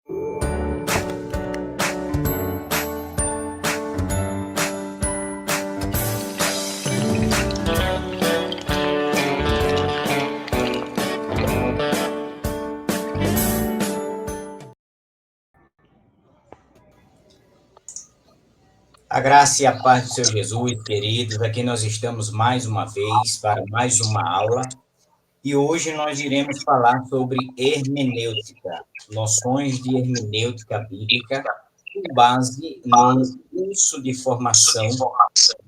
A graça e a paz do Senhor Jesus, queridos, aqui nós estamos mais uma vez para mais uma aula e hoje nós iremos falar sobre hermenêutica, noções de hermenêutica bíblica, com base no curso de formação de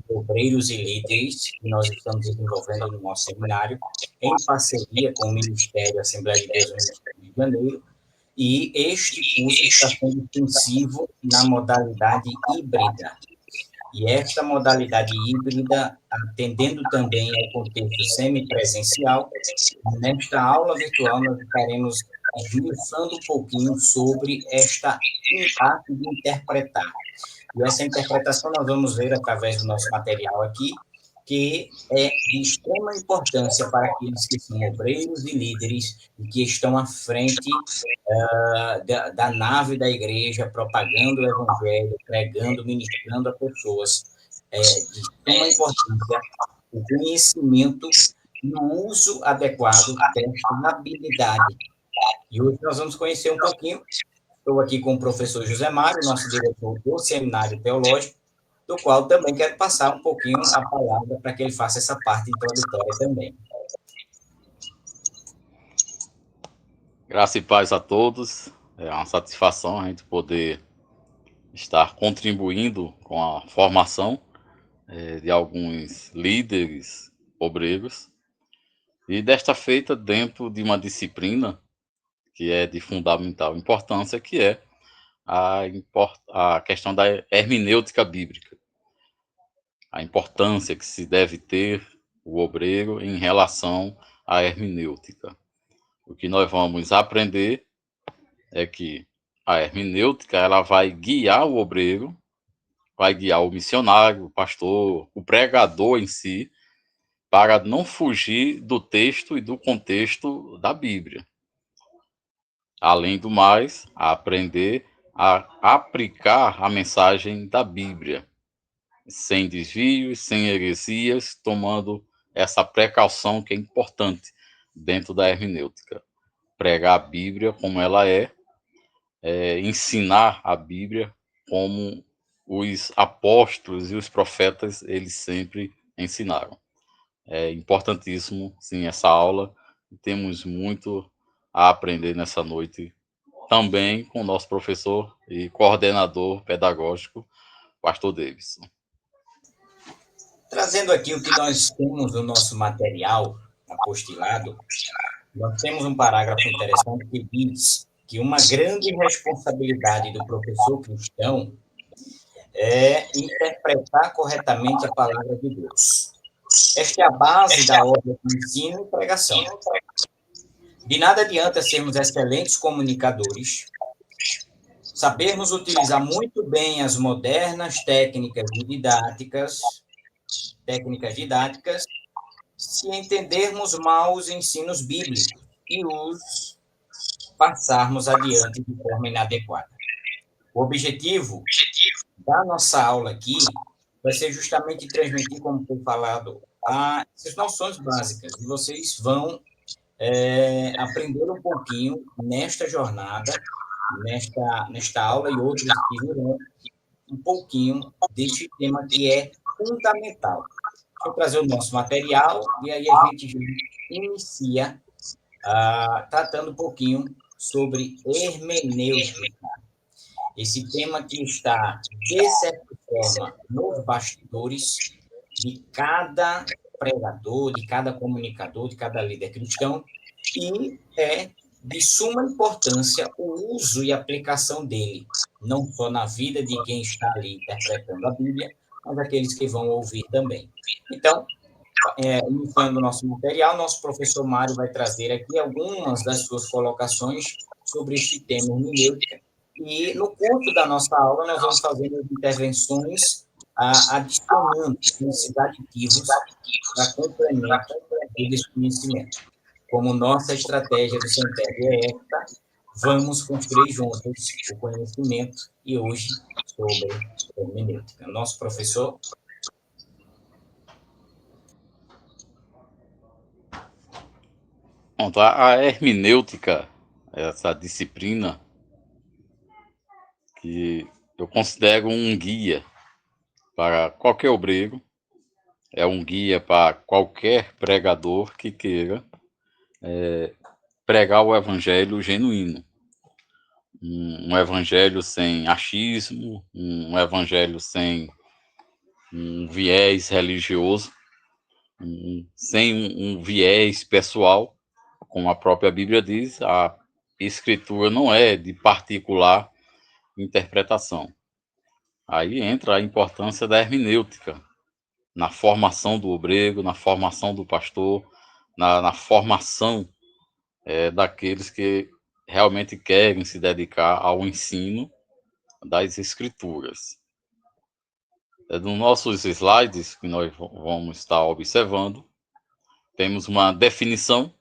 obreiros e líderes que nós estamos desenvolvendo no nosso seminário, em parceria com o Ministério Assembleia de Deus no Rio de Janeiro, e este curso está sendo intensivo na modalidade híbrida. E esta modalidade híbrida, atendendo também ao contexto semipresencial, nesta aula virtual nós estaremos esmiuçando um pouquinho sobre esta arte de interpretar. E essa interpretação nós vamos ver através do nosso material aqui, que é de extrema importância para aqueles que são obreiros e líderes e que estão à frente da nave da igreja, propagando o evangelho, pregando, ministrando a pessoas. De extrema importância o conhecimento e o uso adequado desta habilidade. E hoje nós vamos conhecer um pouquinho. Estou aqui com o professor José Mário, nosso diretor do Seminário Teológico, do qual também quero passar um pouquinho a palavra para que ele faça essa parte introdutória também. Graça e paz a todos. É uma satisfação a gente poder estar contribuindo com a formação de alguns líderes obreiros e desta feita dentro de uma disciplina que é de fundamental importância, que é a questão da hermenêutica bíblica. A importância que se deve ter o obreiro em relação à hermenêutica. O que nós vamos aprender é que a hermenêutica ela vai guiar o obreiro, vai guiar o missionário, o pastor, o pregador em si, para não fugir do texto e do contexto da Bíblia. Além do mais, a aprender a aplicar a mensagem da Bíblia, sem desvios, sem heresias, tomando essa precaução que é importante dentro da hermenêutica. Pregar a Bíblia como ela ensinar a Bíblia como os apóstolos e os profetas eles sempre ensinaram. É importantíssimo, sim, essa aula. Temos muito a aprender nessa noite, também com o nosso professor e coordenador pedagógico, Pastor Davidson. Trazendo aqui o que nós temos no nosso material apostilado, nós temos um parágrafo interessante que diz que uma grande responsabilidade do professor cristão é interpretar corretamente a palavra de Deus. Esta é a base da obra de ensino e pregação. De nada adianta sermos excelentes comunicadores, sabermos utilizar muito bem as modernas técnicas didáticas, se entendermos mal os ensinos bíblicos e os passarmos adiante de forma inadequada. O objetivo da nossa aula aqui vai ser justamente transmitir, como foi falado, essas noções básicas, e vocês vão aprender um pouquinho nesta jornada, nesta aula e outras que virão, um pouquinho deste tema que é fundamental. Vou trazer o nosso material e aí a gente inicia tratando um pouquinho sobre hermenêutica. Esse tema que está, de certa forma, nos bastidores de cada pregador, de cada comunicador, de cada líder cristão, e é de suma importância o uso e aplicação dele, não só na vida de quem está ali interpretando a Bíblia, mas aqueles que vão ouvir também. Então, iniciando o nosso material, nosso professor Mário vai trazer aqui algumas das suas colocações sobre este tema hermenêutica, e no curso da nossa aula nós vamos fazendo intervenções adicionando esses aditivos para complementar todo esse conhecimento. Como nossa estratégia do Centésio é esta, vamos construir juntos o conhecimento e hoje sobre hermenêutica. Nosso professor. Pronto, a hermenêutica, essa disciplina que eu considero um guia para qualquer obreiro, é um guia para qualquer pregador que queira pregar o evangelho genuíno. Um evangelho sem achismo, um evangelho sem um viés religioso, sem um viés pessoal, como a própria Bíblia diz, a escritura não é de particular interpretação. Aí entra a importância da hermenêutica, na formação do obreiro, na formação do pastor, na formação daqueles que realmente querem se dedicar ao ensino das escrituras. Nos nossos slides, que nós vamos estar observando, temos uma definição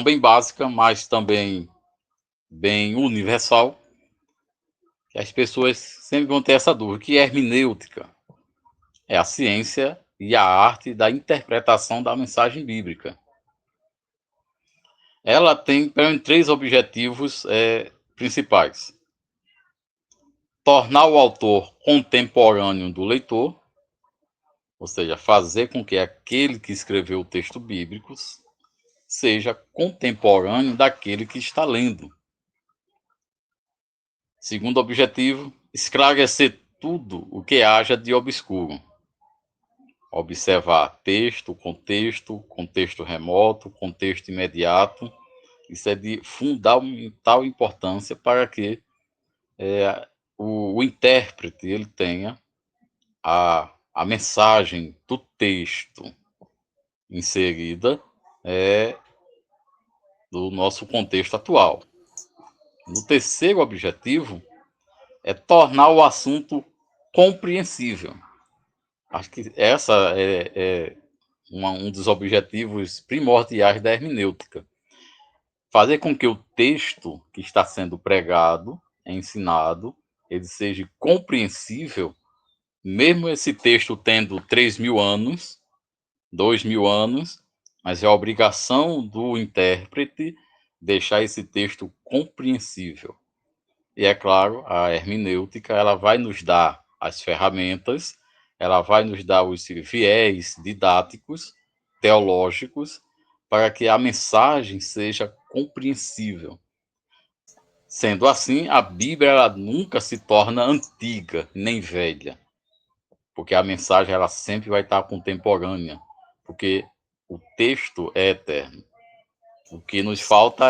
bem básica, mas também bem universal, que as pessoas sempre vão ter essa dúvida. O que é hermenêutica? É a ciência e a arte da interpretação da mensagem bíblica. Ela tem 3 objetivos principais: tornar o autor contemporâneo do leitor, ou seja, fazer com que aquele que escreveu o texto bíblico seja contemporâneo daquele que está lendo. Segundo objetivo, esclarecer tudo o que haja de obscuro. Observar texto, contexto remoto, contexto imediato. Isso é de fundamental importância para que o intérprete ele tenha a mensagem do texto inserida do nosso contexto atual. No terceiro objetivo é tornar o assunto compreensível. Acho que essa é um dos objetivos primordiais da hermenêutica. Fazer com que o texto que está sendo pregado, ensinado, ele seja compreensível, mesmo esse texto tendo 3.000 anos, 2.000 anos, mas é a obrigação do intérprete deixar esse texto compreensível. E é claro, a hermenêutica ela vai nos dar as ferramentas, ela vai nos dar os viés didáticos, teológicos, para que a mensagem seja compreensível. Sendo assim, a Bíblia ela nunca se torna antiga nem velha, porque a mensagem ela sempre vai estar contemporânea, porque o texto é eterno. O que nos falta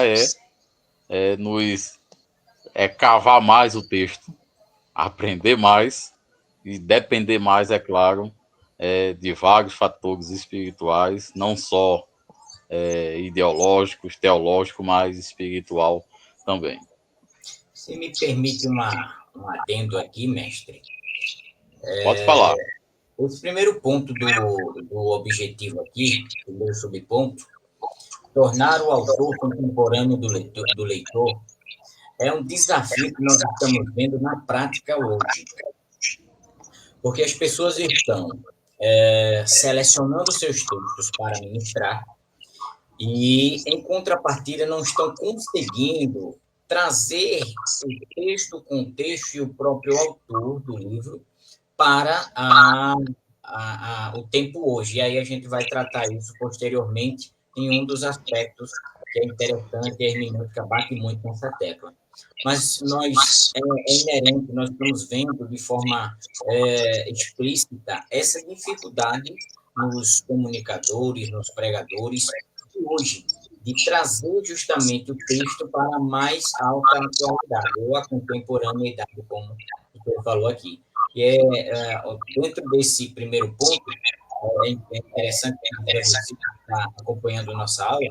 é cavar mais o texto, aprender mais e depender mais, é claro, de vários fatores espirituais, não só ideológicos, teológicos, mas espiritual também. Se me permite um adendo aqui, mestre. Pode falar. Esse primeiro ponto do objetivo aqui, primeiro subponto, tornar o autor contemporâneo do leitor, é um desafio que nós estamos vendo na prática hoje. Porque as pessoas estão selecionando seus textos para ministrar e, em contrapartida, não estão conseguindo trazer o texto, o contexto e o próprio autor do livro para o tempo hoje. E aí a gente vai tratar isso posteriormente em um dos aspectos que é interessante, e a hermenêutica bate muito nessa tecla. Mas é inerente, nós estamos vendo de forma explícita essa dificuldade nos comunicadores, nos pregadores, de hoje, de trazer justamente o texto para a mais alta atualidade, ou a contemporaneidade, como o senhor falou aqui. E dentro desse primeiro ponto, é interessante que você está acompanhando nossa aula,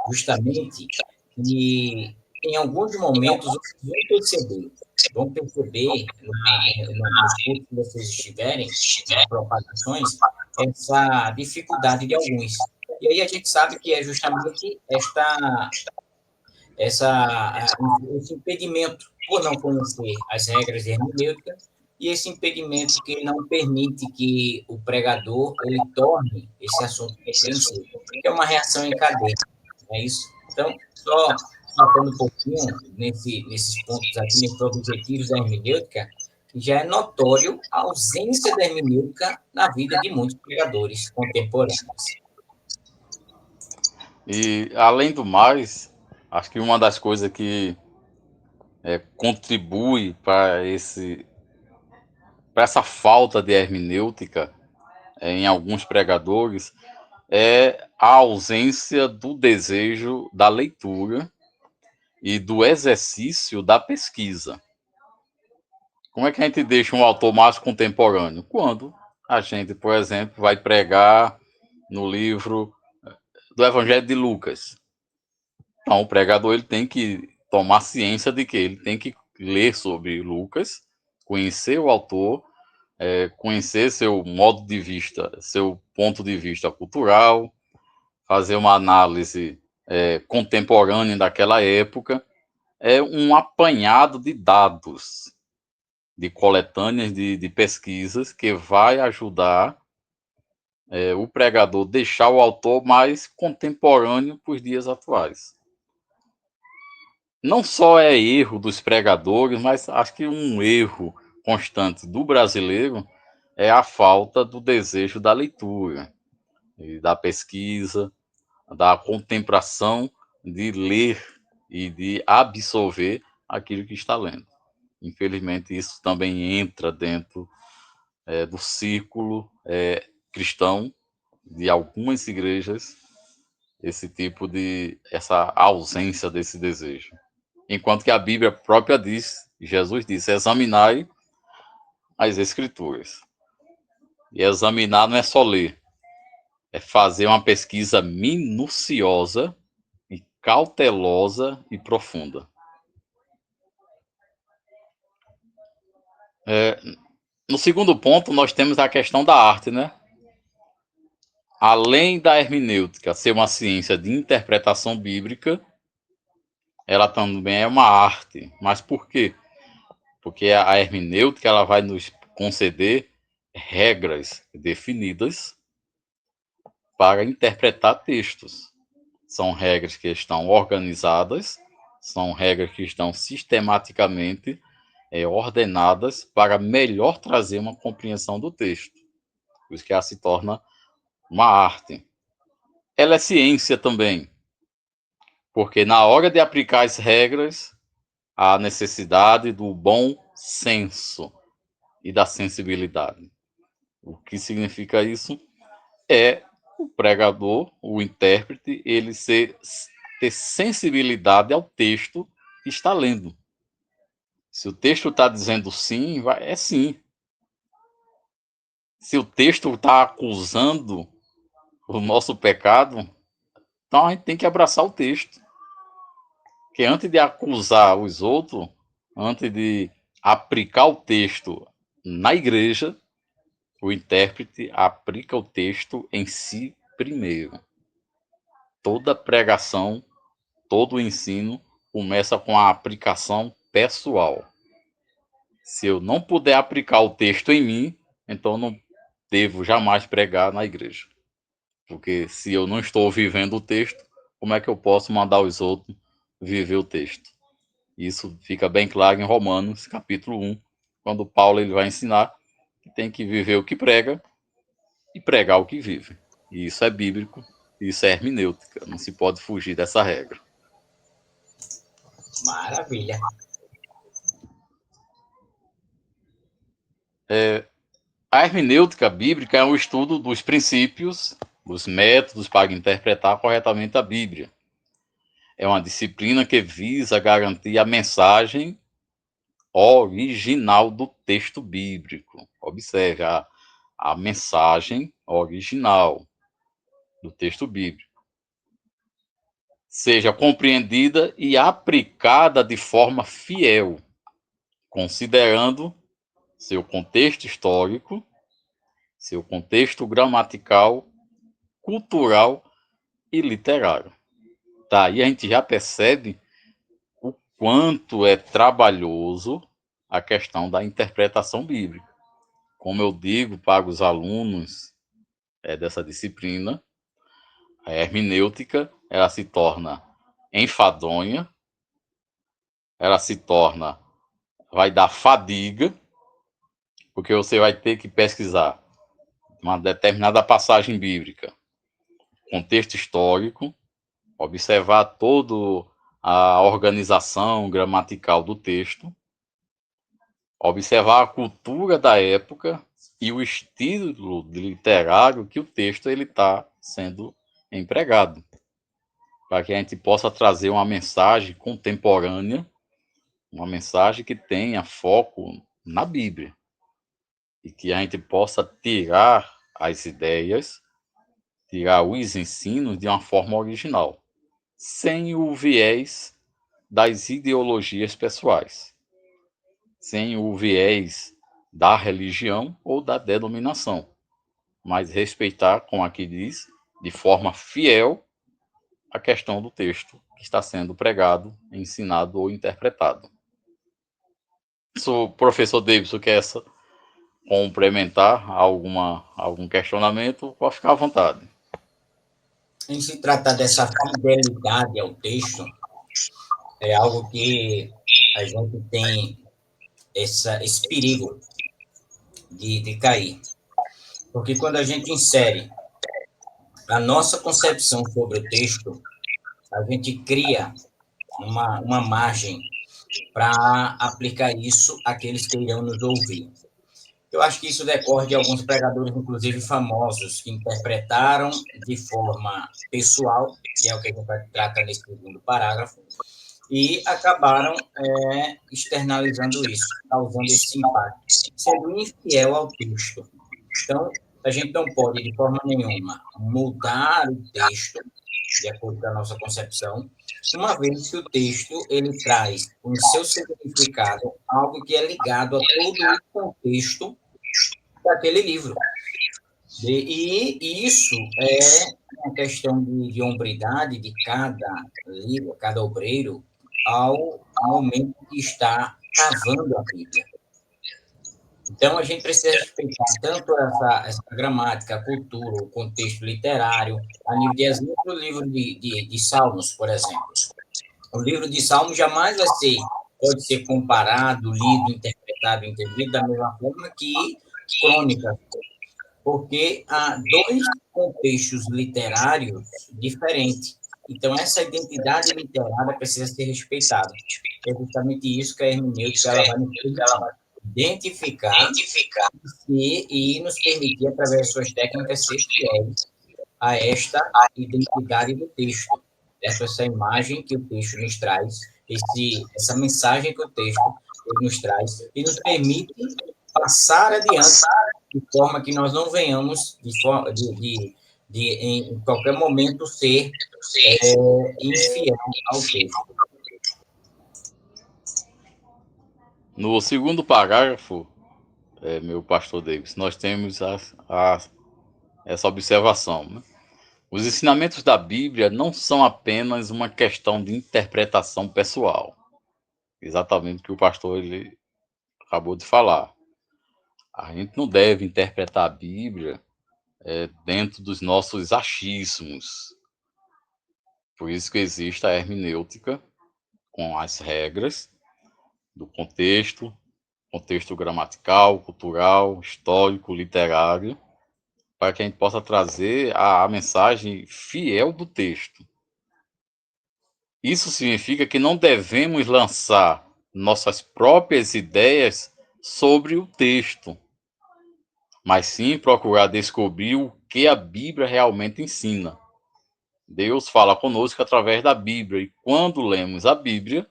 justamente, que em alguns momentos vocês vão perceber nos cursos que vocês estiverem, nas propagações, essa dificuldade de alguns. E aí a gente sabe que é justamente esse impedimento por não conhecer as regras de hermenêutica e esse impedimento que não permite que o pregador ele torne esse assunto compreensível, que é uma reação em cadeia, não é isso? Então, só tratando um pouquinho nesses pontos aqui, nesses objetivos da hermenêutica, já é notório a ausência da hermenêutica na vida de muitos pregadores contemporâneos. E, além do mais, acho que uma das coisas que contribui para essa falta de hermenêutica em alguns pregadores é a ausência do desejo da leitura e do exercício da pesquisa. Como é que a gente deixa um autor mais contemporâneo? Quando a gente, por exemplo, vai pregar no livro do Evangelho de Lucas. Então, o pregador ele tem que tomar ciência de que ele tem que ler sobre Lucas, conhecer o autor, conhecer seu modo de vista, seu ponto de vista cultural, fazer uma análise contemporânea daquela época, é um apanhado de dados, de coletâneas de pesquisas que vai ajudar o pregador deixar o autor mais contemporâneo para os dias atuais. Não só é erro dos pregadores, mas acho que um erro constante do brasileiro é a falta do desejo da leitura, e da pesquisa, da contemplação, de ler e de absorver aquilo que está lendo. Infelizmente, isso também entra dentro do círculo cristão de algumas igrejas, essa ausência desse desejo. Enquanto que a Bíblia própria diz, Jesus disse, examinai as Escrituras. E examinar não é só ler, é fazer uma pesquisa minuciosa e cautelosa e profunda. No segundo ponto, nós temos a questão da arte, né? Além da hermenêutica ser uma ciência de interpretação bíblica, ela também é uma arte. Mas por quê? Porque a hermenêutica ela vai nos conceder regras definidas para interpretar textos. São regras que estão organizadas, são regras que estão sistematicamente ordenadas para melhor trazer uma compreensão do texto. Por isso que ela se torna uma arte. Ela é ciência também, porque na hora de aplicar as regras, há necessidade do bom senso e da sensibilidade. O que significa isso? É o pregador, o intérprete, ele ter sensibilidade ao texto que está lendo. Se o texto está dizendo sim, é sim. Se o texto está acusando o nosso pecado, então a gente tem que abraçar o texto. Porque antes de acusar os outros, antes de aplicar o texto na igreja, o intérprete aplica o texto em si primeiro. Toda pregação, todo ensino começa com a aplicação pessoal. Se eu não puder aplicar o texto em mim, então não devo jamais pregar na igreja. Porque se eu não estou vivendo o texto, como é que eu posso mandar os outros viver o texto? Isso fica bem claro em Romanos, capítulo 1, quando Paulo ele vai ensinar que tem que viver o que prega e pregar o que vive. E isso é bíblico, isso é hermenêutica, não se pode fugir dessa regra. Maravilha. A hermenêutica bíblica é um estudo dos princípios, dos métodos para interpretar corretamente a Bíblia. É uma disciplina que visa garantir a mensagem original do texto bíblico. Observe a mensagem original do texto bíblico. Seja compreendida e aplicada de forma fiel, considerando seu contexto histórico, seu contexto gramatical, cultural e literário. Daí a gente já percebe quanto é trabalhoso a questão da interpretação bíblica. Como eu digo para os alunos dessa disciplina, a hermenêutica, ela se torna enfadonha, ela se torna, vai dar fadiga, porque você vai ter que pesquisar uma determinada passagem bíblica, contexto histórico, observar toda a organização gramatical do texto, observar a cultura da época e o estilo literário que o texto ele está sendo empregado, para que a gente possa trazer uma mensagem contemporânea, uma mensagem que tenha foco na Bíblia e que a gente possa tirar as ideias, tirar os ensinos de uma forma original, sem o viés das ideologias pessoais, sem o viés da religião ou da denominação, mas respeitar, como aqui diz, de forma fiel a questão do texto que está sendo pregado, ensinado ou interpretado. Se o professor Davidson quer complementar algum questionamento, pode ficar à vontade. Em se tratar dessa fidelidade ao texto, é algo que a gente tem esse perigo de cair. Porque quando a gente insere a nossa concepção sobre o texto, a gente cria uma margem para aplicar isso àqueles que irão nos ouvir. Eu acho que isso decorre de alguns pregadores, inclusive famosos, que interpretaram de forma pessoal, que é o que a gente trata nesse segundo parágrafo, e acabaram externalizando isso, causando esse impacto, sendo infiel ao texto. Então, a gente não pode, de forma nenhuma, mudar o texto, de acordo com a nossa concepção, uma vez que o texto ele traz em seu significado algo que é ligado a todo o contexto daquele livro. E isso é uma questão de hombridade de cada livro, cada obreiro, ao momento que está cavando a Bíblia. Então, a gente precisa respeitar tanto essa gramática, a cultura, o contexto literário, a nível de exemplo, o livro de Salmos, por exemplo. O livro de Salmos jamais pode ser comparado, lido, interpretado, entendido da mesma forma que Crônicas, porque há dois contextos literários diferentes. Então, essa identidade literária precisa ser respeitada. É justamente isso que a hermenêutica ela vai nos permitir. Identificar e nos permitir, através de suas técnicas, ser fiéis a esta identidade do texto, certo? Essa imagem que o texto nos traz, essa mensagem que o texto nos traz, e nos permite passar adiante de forma que nós não venhamos, em qualquer momento, ser infiel ao texto. No segundo parágrafo, meu pastor Davis, nós temos essa observação, né? Os ensinamentos da Bíblia não são apenas uma questão de interpretação pessoal. Exatamente o que o pastor ele acabou de falar. A gente não deve interpretar a Bíblia dentro dos nossos achismos. Por isso que existe a hermenêutica, com as regras do contexto gramatical, cultural, histórico, literário, para que a gente possa trazer a mensagem fiel do texto. Isso significa que não devemos lançar nossas próprias ideias sobre o texto, mas sim procurar descobrir o que a Bíblia realmente ensina. Deus fala conosco através da Bíblia, e quando lemos a Bíblia,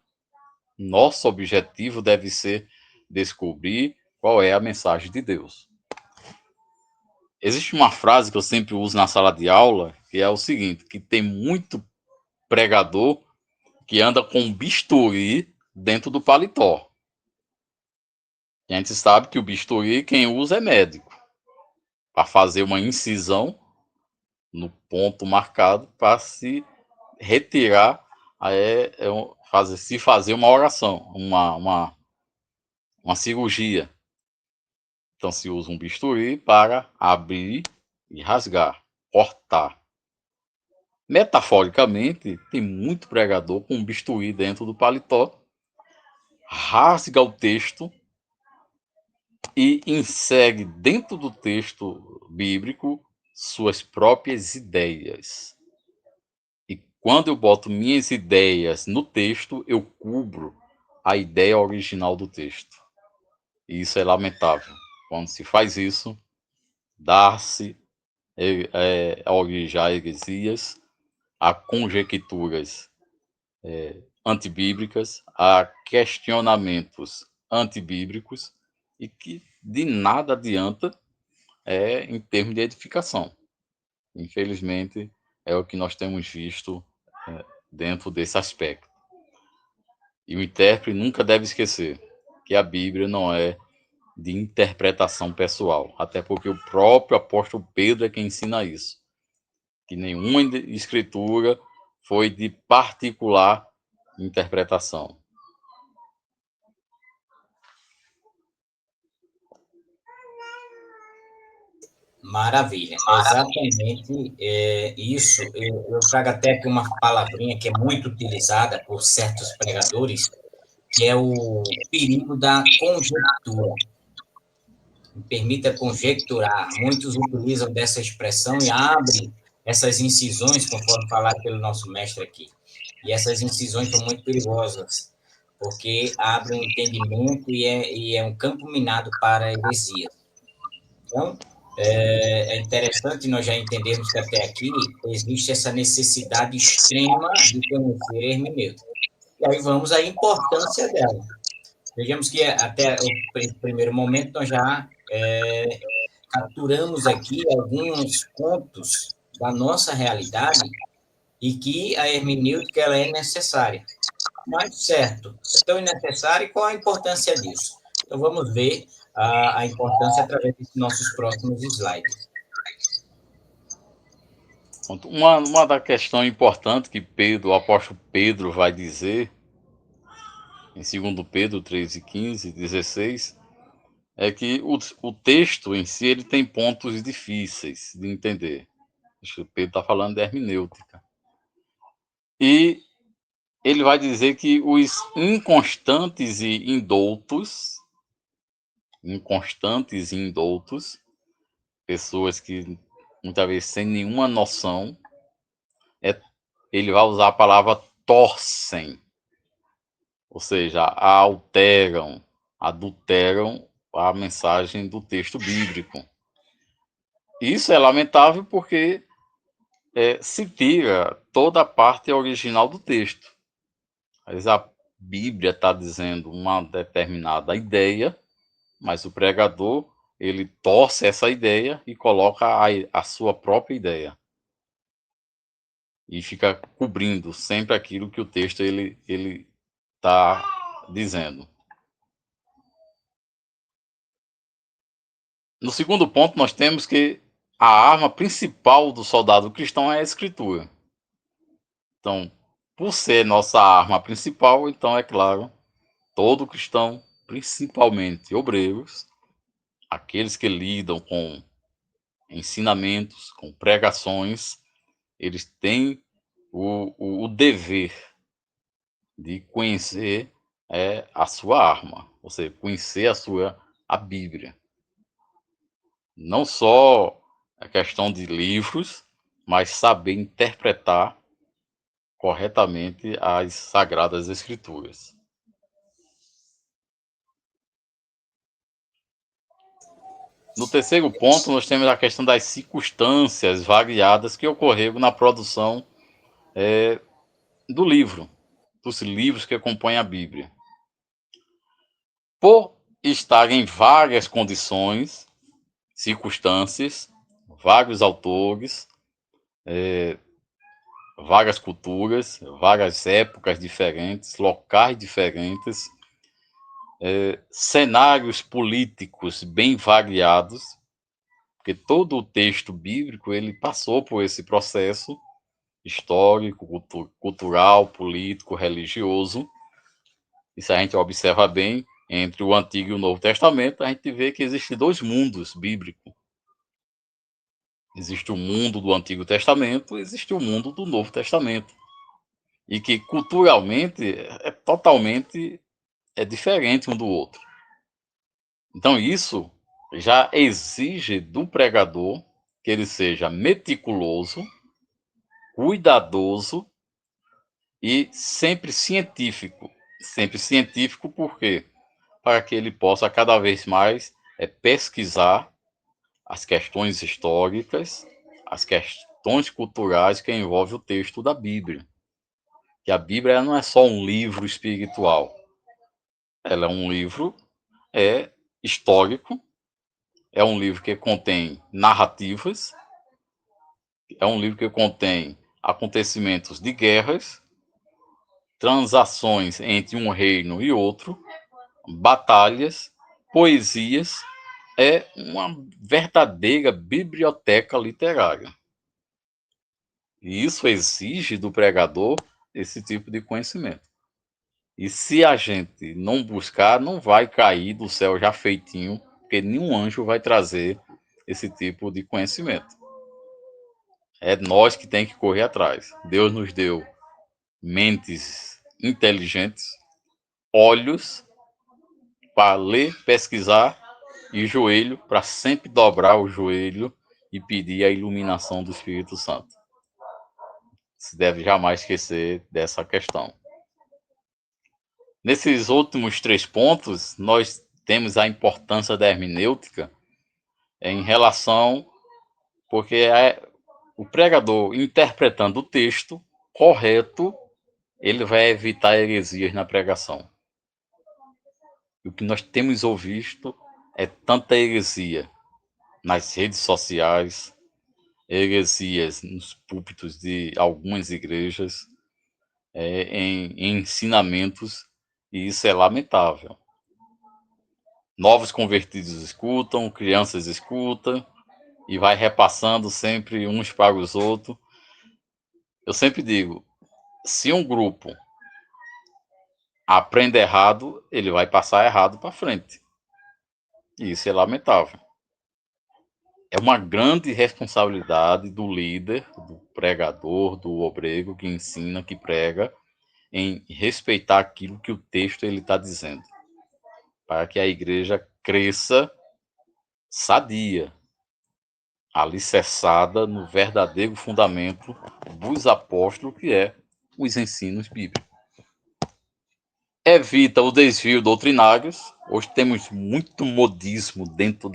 nosso objetivo deve ser descobrir qual é a mensagem de Deus. Existe uma frase que eu sempre uso na sala de aula, que é o seguinte, que tem muito pregador que anda com um bisturi dentro do paletó. E a gente sabe que o bisturi, quem usa é médico, para fazer uma incisão no ponto marcado para se retirar se fazer uma oração, uma cirurgia. Então se usa um bisturi para abrir e rasgar, cortar. Metaforicamente, tem muito pregador com um bisturi dentro do paletó, rasga o texto e insere dentro do texto bíblico suas próprias ideias. E quando eu boto minhas ideias no texto, eu cubro a ideia original do texto. E isso é lamentável. Quando se faz isso, dá-se a origem a heresias, a conjecturas antibíblicas, a questionamentos antibíblicos e que de nada adianta em termos de edificação. Infelizmente, é o que nós temos visto dentro desse aspecto. E o intérprete nunca deve esquecer que a Bíblia não é de interpretação pessoal, até porque o próprio apóstolo Pedro é quem ensina isso, que nenhuma escritura foi de particular interpretação. Maravilha, exatamente isso. Eu trago até aqui uma palavrinha que é muito utilizada por certos pregadores, que é o perigo da conjectura. Me permita conjecturar. Muitos utilizam dessa expressão e abrem essas incisões, conforme falado pelo nosso mestre aqui. E essas incisões são muito perigosas, porque abrem um entendimento e é um campo minado para a heresia. Então, é interessante nós já entendermos que até aqui existe essa necessidade extrema de conhecer a hermenêutica. E aí vamos à importância dela. Vejamos que até o primeiro momento nós já capturamos aqui alguns pontos da nossa realidade e que a hermenêutica ela é necessária. Mas, certo, é tão necessária e qual a importância disso? Então, vamos ver a importância através dos nossos próximos slides. Uma da questão importante que o apóstolo Pedro vai dizer, em 2 Pedro 3:15, 16, é que o texto em si ele tem pontos difíceis de entender. O Pedro está falando de hermenêutica. E ele vai dizer que os inconstantes e indoutos, pessoas que muitas vezes sem nenhuma noção, ele vai usar a palavra torcem, ou seja, alteram, adulteram a mensagem do texto bíblico. Isso é lamentável porque se tira toda a parte original do texto. Mas a Bíblia está dizendo uma determinada ideia, mas o pregador ele torce essa ideia e coloca a sua própria ideia. E fica cobrindo sempre aquilo que o texto ele está dizendo. No segundo ponto, nós temos que a arma principal do soldado cristão é a escritura. Então, por ser nossa arma principal, então é claro, todo cristão, principalmente obreiros, aqueles que lidam com ensinamentos, com pregações, eles têm o dever de conhecer a sua arma, ou seja, conhecer a Bíblia. Não só a questão de livros, mas saber interpretar corretamente as Sagradas Escrituras. No terceiro ponto, nós temos a questão das circunstâncias variadas que ocorreram na produção do livro, dos livros que compõem a Bíblia. Por estar em várias condições, circunstâncias, vários autores, várias culturas, várias épocas diferentes, locais diferentes, cenários políticos bem variados, porque todo o texto bíblico ele passou por esse processo histórico, cultural, político, religioso. E se a gente observa bem, entre o Antigo e o Novo Testamento, a gente vê que existem dois mundos bíblicos. Existe o mundo do Antigo Testamento, existe o mundo do Novo Testamento. E que culturalmente é totalmente diferente um do outro. Então isso já exige do pregador que ele seja meticuloso, cuidadoso e sempre científico. Sempre científico por quê? Para que ele possa cada vez mais pesquisar as questões históricas, as questões culturais que envolvem o texto da Bíblia. Que a Bíblia não é só um livro espiritual, ela é um livro histórico, é um livro que contém narrativas, é um livro que contém acontecimentos de guerras, transações entre um reino e outro, batalhas, poesias, é uma verdadeira biblioteca literária. E isso exige do pregador esse tipo de conhecimento. E se a gente não buscar, não vai cair do céu já feitinho, porque nenhum anjo vai trazer esse tipo de conhecimento. É nós que tem que correr atrás. Deus nos deu mentes inteligentes, olhos para ler, pesquisar e joelho para sempre dobrar o joelho e pedir a iluminação do Espírito Santo. Se deve jamais esquecer dessa questão. Nesses últimos 3 pontos, nós temos a importância da hermenêutica em relação, porque o pregador interpretando o texto correto, ele vai evitar heresias na pregação. E o que nós temos ouvido é tanta heresia nas redes sociais, heresias nos púlpitos de algumas igrejas, em ensinamentos, e isso é lamentável. Novos convertidos escutam, crianças escutam, e vai repassando sempre uns para os outros. Eu sempre digo, se um grupo aprende errado, ele vai passar errado para frente. E isso é lamentável. É uma grande responsabilidade do líder, do pregador, do obreiro que ensina, que prega, em respeitar aquilo que o texto ele está dizendo, para que a igreja cresça sadia, alicerçada no verdadeiro fundamento dos apóstolos, que é os ensinos bíblicos. Evita o desvio doutrinários. Hoje temos muito modismo dentro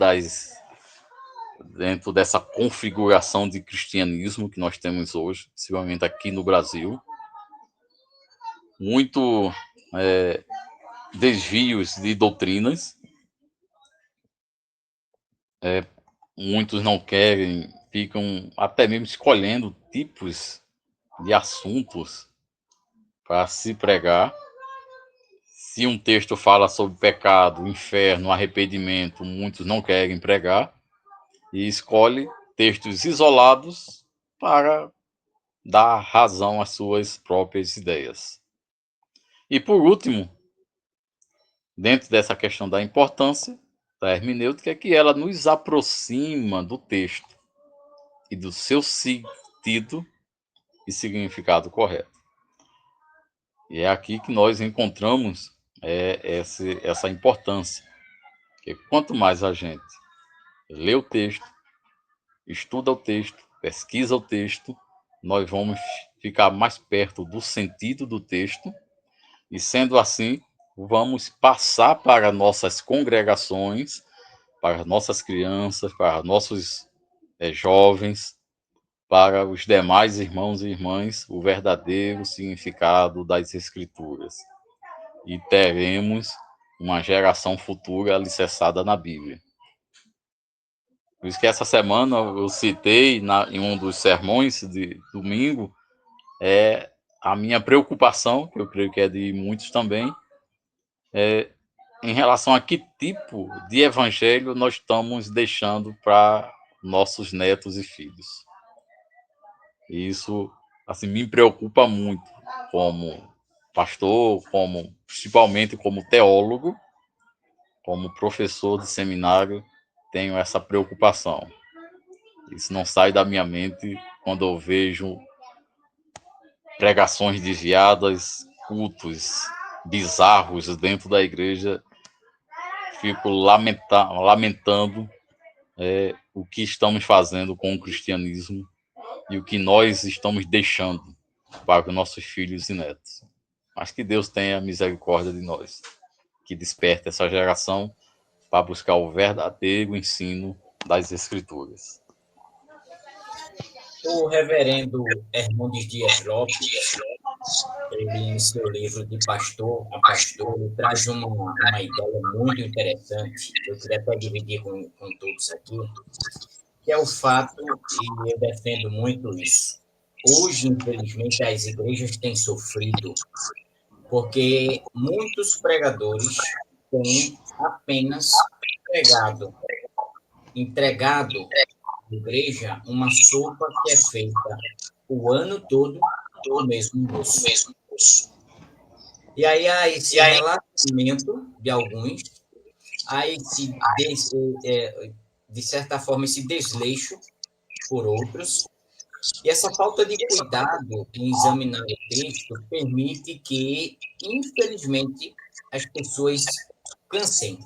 dessa configuração de cristianismo que nós temos hoje, principalmente aqui no Brasil. Muito desvios de doutrinas. Muitos não querem, ficam até mesmo escolhendo tipos de assuntos para se pregar. Se um texto fala sobre pecado, inferno, arrependimento, muitos não querem pregar e escolhe textos isolados para dar razão às suas próprias ideias. E por último, dentro dessa questão da importância da hermenêutica, é que ela nos aproxima do texto e do seu sentido e significado correto. E é aqui que nós encontramos essa importância. Porque quanto mais a gente lê o texto, estuda o texto, pesquisa o texto, nós vamos ficar mais perto do sentido do texto e, sendo assim, vamos passar para nossas congregações, para nossas crianças, para nossos jovens, para os demais irmãos e irmãs, o verdadeiro significado das Escrituras. E teremos uma geração futura alicerçada na Bíblia. Por isso que essa semana eu citei em um dos sermões de domingo a minha preocupação, que eu creio que é de muitos também, em relação a que tipo de evangelho nós estamos deixando para nossos netos e filhos. Isso assim, me preocupa muito como pastor, como principalmente como teólogo, como professor de seminário, tenho essa preocupação. Isso não sai da minha mente quando eu vejo pregações desviadas, cultos bizarros dentro da igreja. Fico lamentando o que estamos fazendo com o cristianismo e o que nós estamos deixando para os nossos filhos e netos. Mas que Deus tenha misericórdia de nós, que desperte essa geração para buscar o verdadeiro ensino das Escrituras. O reverendo Hernandes Dias Lopes, ele, em seu livro de Pastor a Pastor, ele traz uma ideia muito interessante, que eu queria até dividir com todos aqui, que é o fato, e eu defendo muito isso. Hoje, infelizmente, as igrejas têm sofrido porque muitos pregadores têm apenas entregado à igreja uma sopa que é feita o ano todo do mesmo moço. E aí há esse relacionamento de alguns, há esse, de certa forma, esse desleixo por outros, e essa falta de cuidado em examinar o texto permite que, infelizmente, as pessoas cansem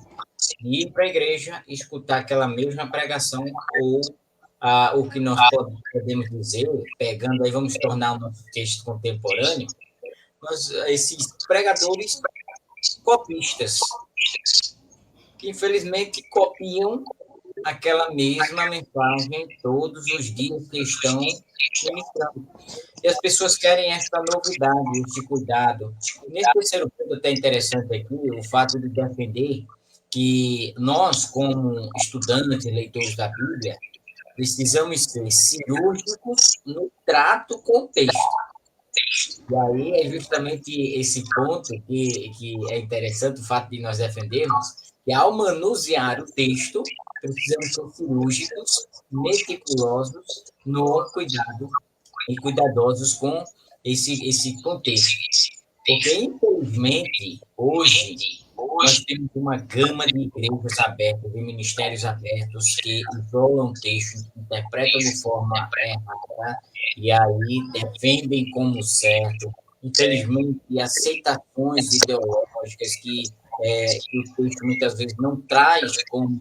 de ir para a igreja e escutar aquela mesma pregação, ou o que nós podemos dizer, pegando aí, vamos tornar o nosso texto contemporâneo, esses pregadores copistas, que infelizmente copiam aquela mesma mensagem todos os dias que estão ministrando. E as pessoas querem esta novidade, este cuidado. E nesse terceiro ponto, até interessante aqui, o fato de defender que nós, como estudantes, leitores da Bíblia, precisamos ser cirúrgicos no trato com o texto. E aí é justamente esse ponto que é interessante, o fato de nós defendermos, que ao manusear o texto, precisamos ser cirúrgicos, meticulosos no cuidado e cuidadosos com esse contexto. Porque, infelizmente, hoje, nós temos uma gama de igrejas abertas, de ministérios abertos, que isolam o texto, interpretam de forma errada, e aí defendem como certo. Infelizmente, aceitações ideológicas que o texto muitas vezes não traz como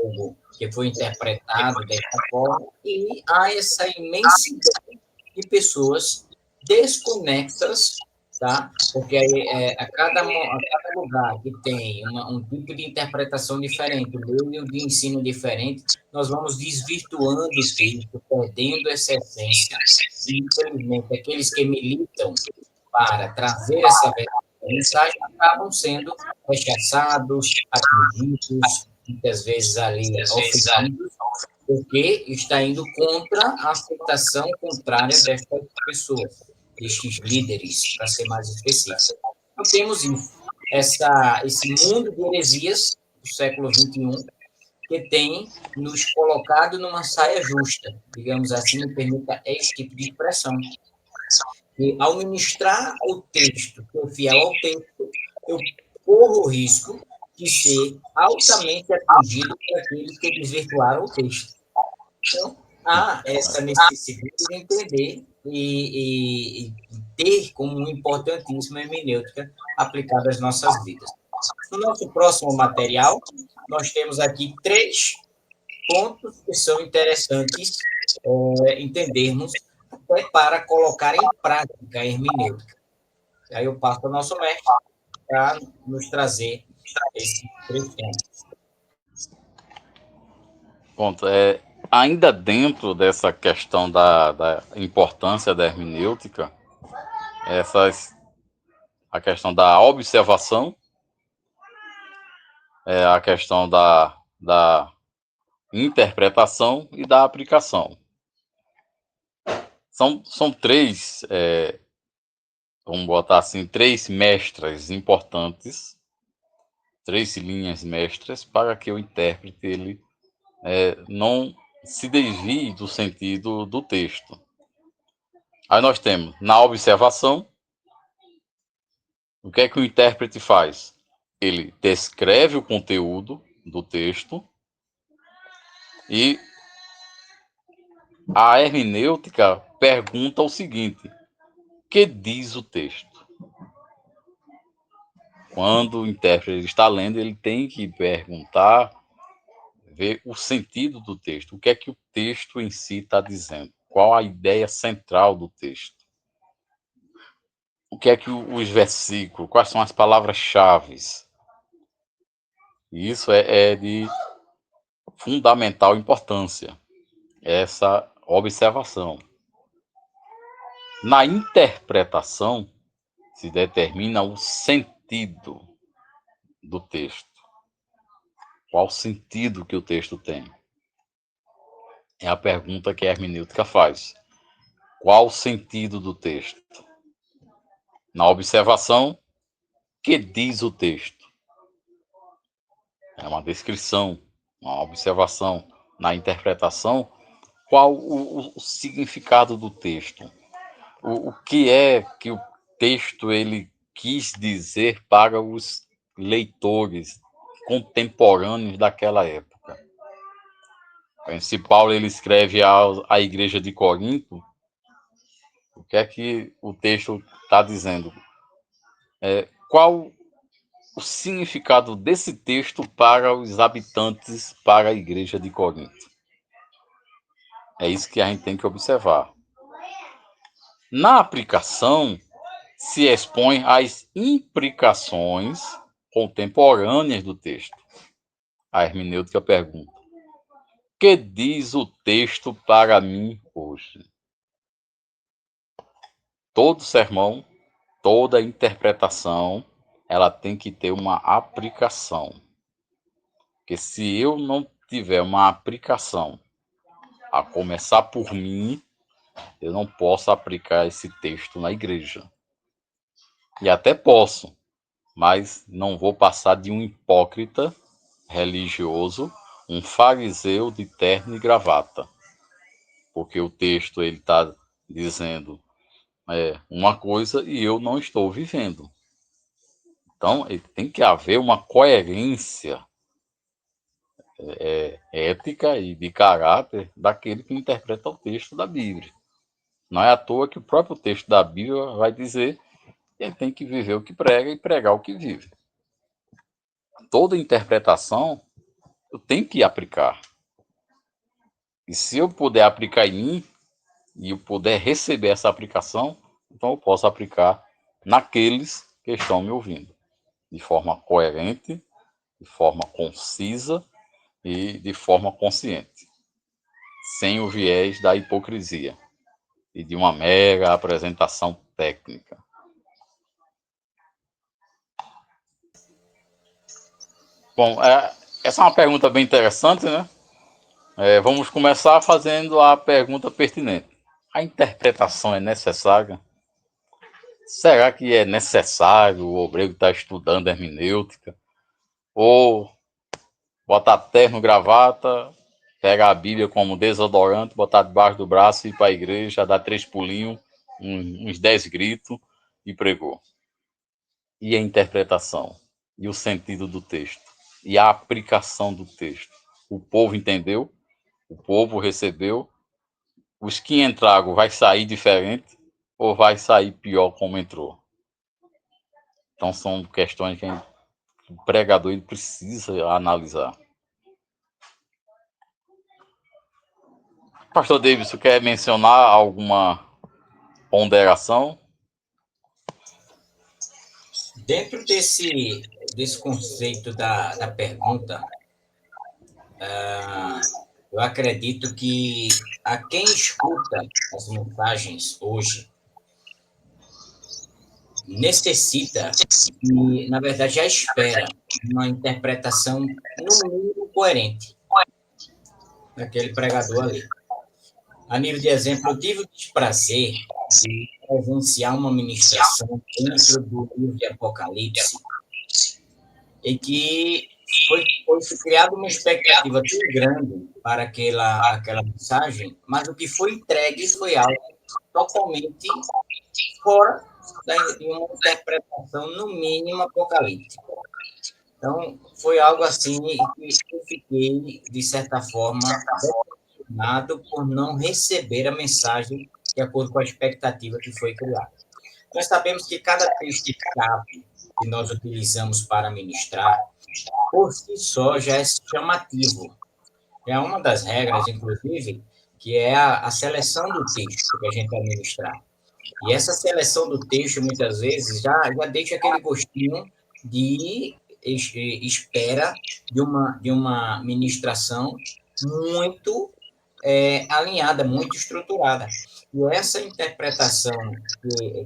algo que foi interpretado dessa forma, e há essa imensidão de pessoas desconectas, tá? Porque a cada lugar que tem um tipo de interpretação diferente, um meio de ensino diferente, nós vamos desvirtuando o texto, perdendo essa essência, e, infelizmente, aqueles que militam para trazer essa mensagem acabam sendo rechaçados, atingidos, muitas vezes ali ofendidos, porque está indo contra a aceitação contrária destas pessoas, destes líderes, para ser mais específico. Então, temos isso, esse mundo de heresias do século XXI, que tem nos colocado numa saia justa, digamos assim, me permita este tipo de expressão. E, ao ministrar o texto, ser fiel ao texto, eu corro o risco de ser altamente atingido por aqueles que desvirtuaram o texto. Então, há essa necessidade de entender e ter como importantíssima hermenêutica aplicada às nossas vidas. No nosso próximo material, nós temos aqui 3 pontos que são interessantes entendermos até para colocar em prática a hermenêutica. Aí eu passo ao nosso mestre para nos trazer esses 3 pontos. Ponto. Ainda dentro dessa questão da importância da hermenêutica, a questão da observação, a questão da interpretação e da aplicação. São 3, vamos botar assim, 3 mestras importantes, 3 linhas mestras para que o intérprete ele não se desvie do sentido do texto. Aí nós temos, na observação, o que é que o intérprete faz? Ele descreve o conteúdo do texto e a hermenêutica pergunta o seguinte: o que diz o texto? Quando o intérprete está lendo, ele tem que perguntar, ver o sentido do texto. O que é que o texto em si está dizendo? Qual a ideia central do texto? O que é que os versículos, quais são as palavras-chave? Isso é de fundamental importância, essa observação. Na interpretação, se determina o sentido do texto. Qual o sentido que o texto tem? É a pergunta que a hermenêutica faz. Qual o sentido do texto? Na observação, o que diz o texto? É uma descrição, uma observação. Na interpretação, qual o significado do texto? O que é que o texto ele quis dizer para os leitores contemporâneos daquela época? Se Paulo ele escreve à igreja de Corinto, o que é que o texto está dizendo? Qual o significado desse texto para os habitantes, para a igreja de Corinto? É isso que a gente tem que observar. Na aplicação, se expõe às implicações contemporâneas do texto. A hermenêutica pergunta: o que diz o texto para mim hoje? Todo sermão, toda interpretação, ela tem que ter uma aplicação. Porque se eu não tiver uma aplicação, a começar por mim, eu não posso aplicar esse texto na igreja. E até posso, mas não vou passar de um hipócrita religioso, um fariseu de terno e gravata. Porque o texto ele está dizendo uma coisa e eu não estou vivendo. Então, tem que haver uma coerência ética e de caráter daquele que interpreta o texto da Bíblia. Não é à toa que o próprio texto da Bíblia vai dizer que ele tem que viver o que prega e pregar o que vive. Toda interpretação eu tenho que aplicar. E se eu puder aplicar em mim, e eu puder receber essa aplicação, então eu posso aplicar naqueles que estão me ouvindo, de forma coerente, de forma concisa e de forma consciente, sem o viés da hipocrisia e de uma mera apresentação técnica. Bom, essa é uma pergunta bem interessante, né? Vamos começar fazendo a pergunta pertinente. A interpretação é necessária? Será que é necessário o obreiro estar estudando hermenêutica? Ou botar terno, gravata, pegar a Bíblia como desodorante, botar debaixo do braço, ir para a igreja, dar 3 pulinhos, uns 10 gritos e pregou? E a interpretação? E o sentido do texto? E a aplicação do texto? O povo entendeu? O povo recebeu? Os que entraram vai sair diferente ou vai sair pior como entrou? Então são questões que o pregador ele precisa analisar. Pastor Davis, você quer mencionar alguma ponderação? Dentro desse conceito da pergunta, eu acredito que a quem escuta as mensagens hoje necessita e, na verdade, já espera uma interpretação, no mínimo, coerente daquele pregador ali. A nível de exemplo, eu tive o desprazer de presenciar uma ministração dentro do livro de Apocalipse, em que foi criada uma expectativa tão grande para aquela mensagem, mas o que foi entregue foi algo totalmente fora de uma interpretação, no mínimo, apocalíptica. Então, foi algo assim que eu fiquei, de certa forma, decepcionado por não receber a mensagem de acordo com a expectativa que foi criada. Nós sabemos que cada texto-chave que nós utilizamos para ministrar, por si só, já é chamativo. É uma das regras, inclusive, que é a seleção do texto que a gente vai ministrar. E essa seleção do texto, muitas vezes, já deixa aquele gostinho de espera de uma ministração muito alinhada, muito estruturada. E essa interpretação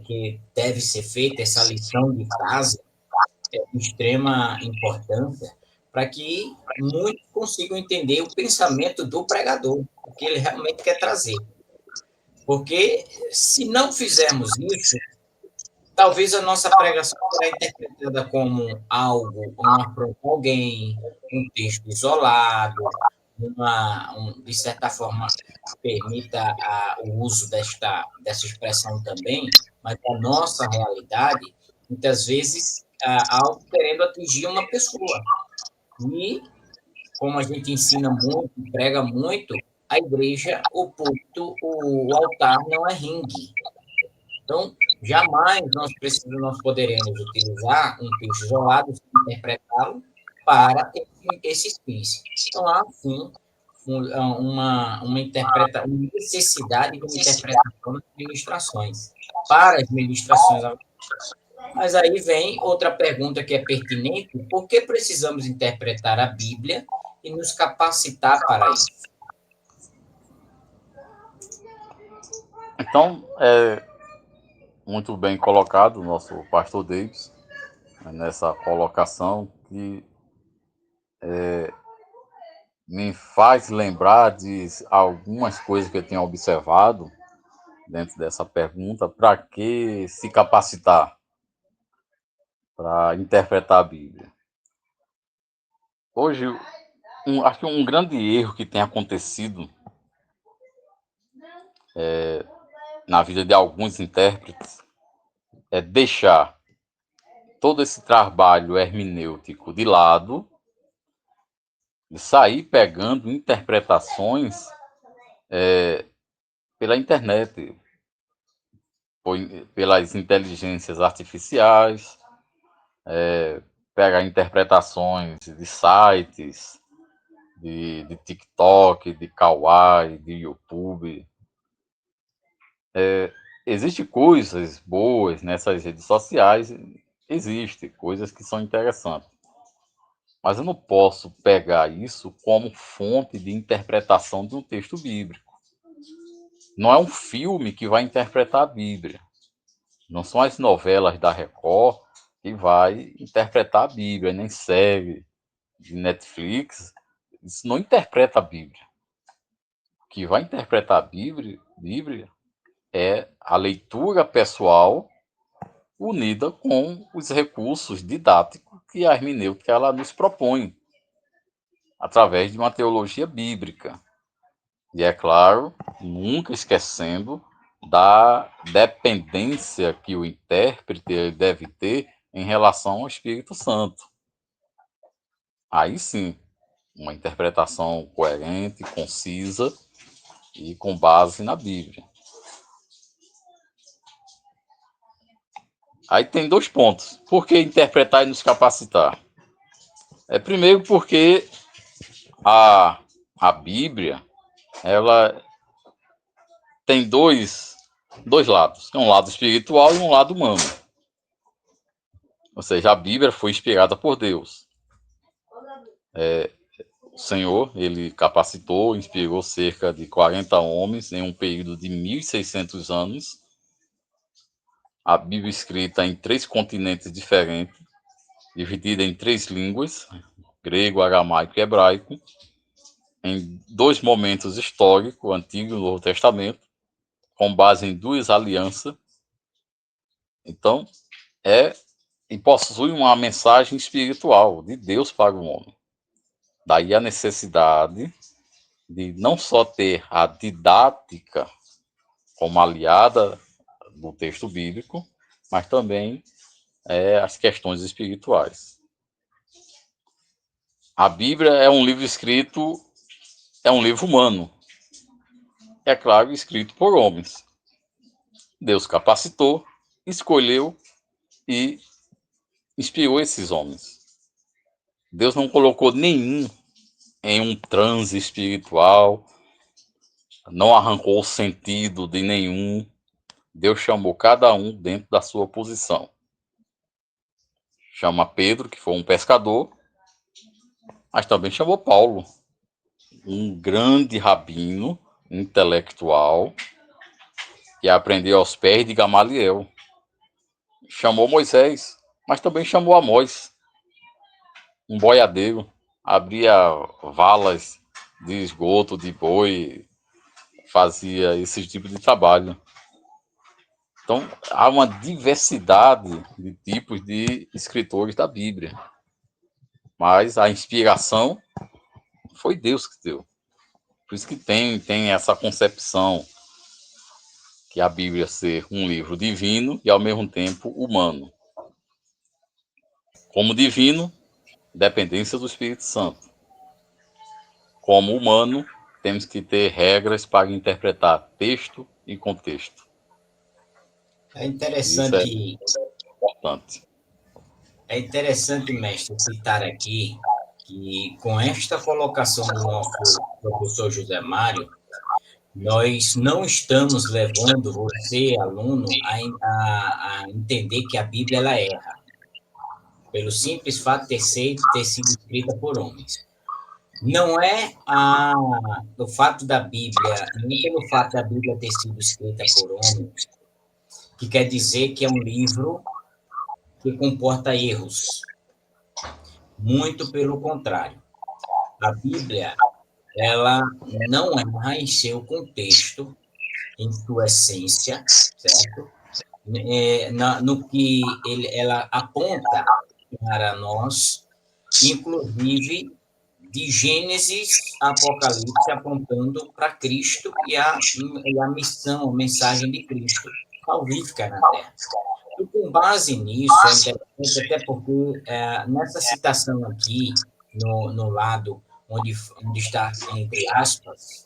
que deve ser feita, essa lição de casa, é de extrema importância para que muitos consigam entender o pensamento do pregador, o que ele realmente quer trazer. Porque se não fizermos isso, talvez a nossa pregação será interpretada como algo, um afronto a alguém, um texto isolado, de certa forma, permita o uso dessa expressão também, mas a nossa realidade, muitas vezes, algo querendo atingir uma pessoa. E, como a gente ensina muito, prega muito, a igreja, o púlpito, o altar não é ringue. Então, jamais nós poderemos utilizar um texto isolado, interpretá-lo para esse space. Então, há, sim, uma necessidade de uma interpretação das ministrações, para as ministrações. Mas aí vem outra pergunta que é pertinente: por que precisamos interpretar a Bíblia e nos capacitar para isso? Então, muito bem colocado o nosso pastor Davis, nessa colocação que me faz lembrar de algumas coisas que eu tenho observado dentro dessa pergunta. Para que se capacitar para interpretar a Bíblia? Hoje, acho que um grande erro que tem acontecido na vida de alguns intérpretes é deixar todo esse trabalho hermenêutico de lado e sair pegando interpretações pela internet, pelas inteligências artificiais, pegar interpretações de sites, de TikTok, de Kawaii, de YouTube. Existem coisas boas nessas redes sociais, existem coisas que são interessantes. Mas eu não posso pegar isso como fonte de interpretação de um texto bíblico. Não é um filme que vai interpretar a Bíblia. Não são as novelas da Record que vai interpretar a Bíblia, nem série de Netflix. Isso não interpreta a Bíblia. O que vai interpretar a Bíblia é a leitura pessoal unida com os recursos didáticos que a hermenêutica ela nos propõe, através de uma teologia bíblica. E é claro, nunca esquecendo da dependência que o intérprete deve ter em relação ao Espírito Santo. Aí sim, uma interpretação coerente, concisa e com base na Bíblia. Aí tem dois pontos. Por que interpretar e nos capacitar? Primeiro porque a Bíblia, ela tem dois lados. Um lado espiritual e um lado humano. Ou seja, a Bíblia foi inspirada por Deus. O Senhor, ele capacitou, inspirou cerca de 40 homens em um período de 1.600 anos. A Bíblia escrita em 3 continentes diferentes, dividida em 3 línguas, grego, aramaico e hebraico, em 2 momentos históricos, o Antigo e o Novo Testamento, com base em 2 alianças. Então, e possui uma mensagem espiritual de Deus para o homem. Daí a necessidade de não só ter a didática como aliada do texto bíblico, mas também as questões espirituais. A Bíblia é um livro escrito, é um livro humano. É claro, escrito por homens. Deus capacitou, escolheu e inspirou esses homens. Deus não colocou nenhum em um transe espiritual, não arrancou o sentido de nenhum. Deus chamou cada um dentro da sua posição. Chama Pedro, que foi um pescador, mas também chamou Paulo, um grande rabino intelectual que aprendeu aos pés de Gamaliel. Chamou Moisés, mas também chamou Amós, um boiadeiro, abria valas de esgoto, de boi, fazia esse tipo de trabalho. Então, há uma diversidade de tipos de escritores da Bíblia, mas a inspiração foi Deus que deu. Por isso que tem essa concepção que a Bíblia ser um livro divino e ao mesmo tempo humano. Como divino, dependência do Espírito Santo. Como humano, temos que ter regras para interpretar texto e contexto. É Isso é interessante, importante. é interessante, mestre, citar aqui que com esta colocação do nosso professor José Mário, nós não estamos levando você, aluno, a entender que a Bíblia ela erra, pelo simples fato de ter sido escrita por homens. Não é o fato da Bíblia, nem pelo fato da Bíblia ter sido escrita por homens, que quer dizer que é um livro que comporta erros. Muito pelo contrário. A Bíblia, ela não erra em seu contexto, em sua essência, certo? No que ela aponta para nós, inclusive de Gênesis a Apocalipse, apontando para Cristo e a missão, a mensagem de Cristo salvífica na Terra. E com base nisso, é interessante, até porque nessa citação aqui, no lado onde está entre aspas,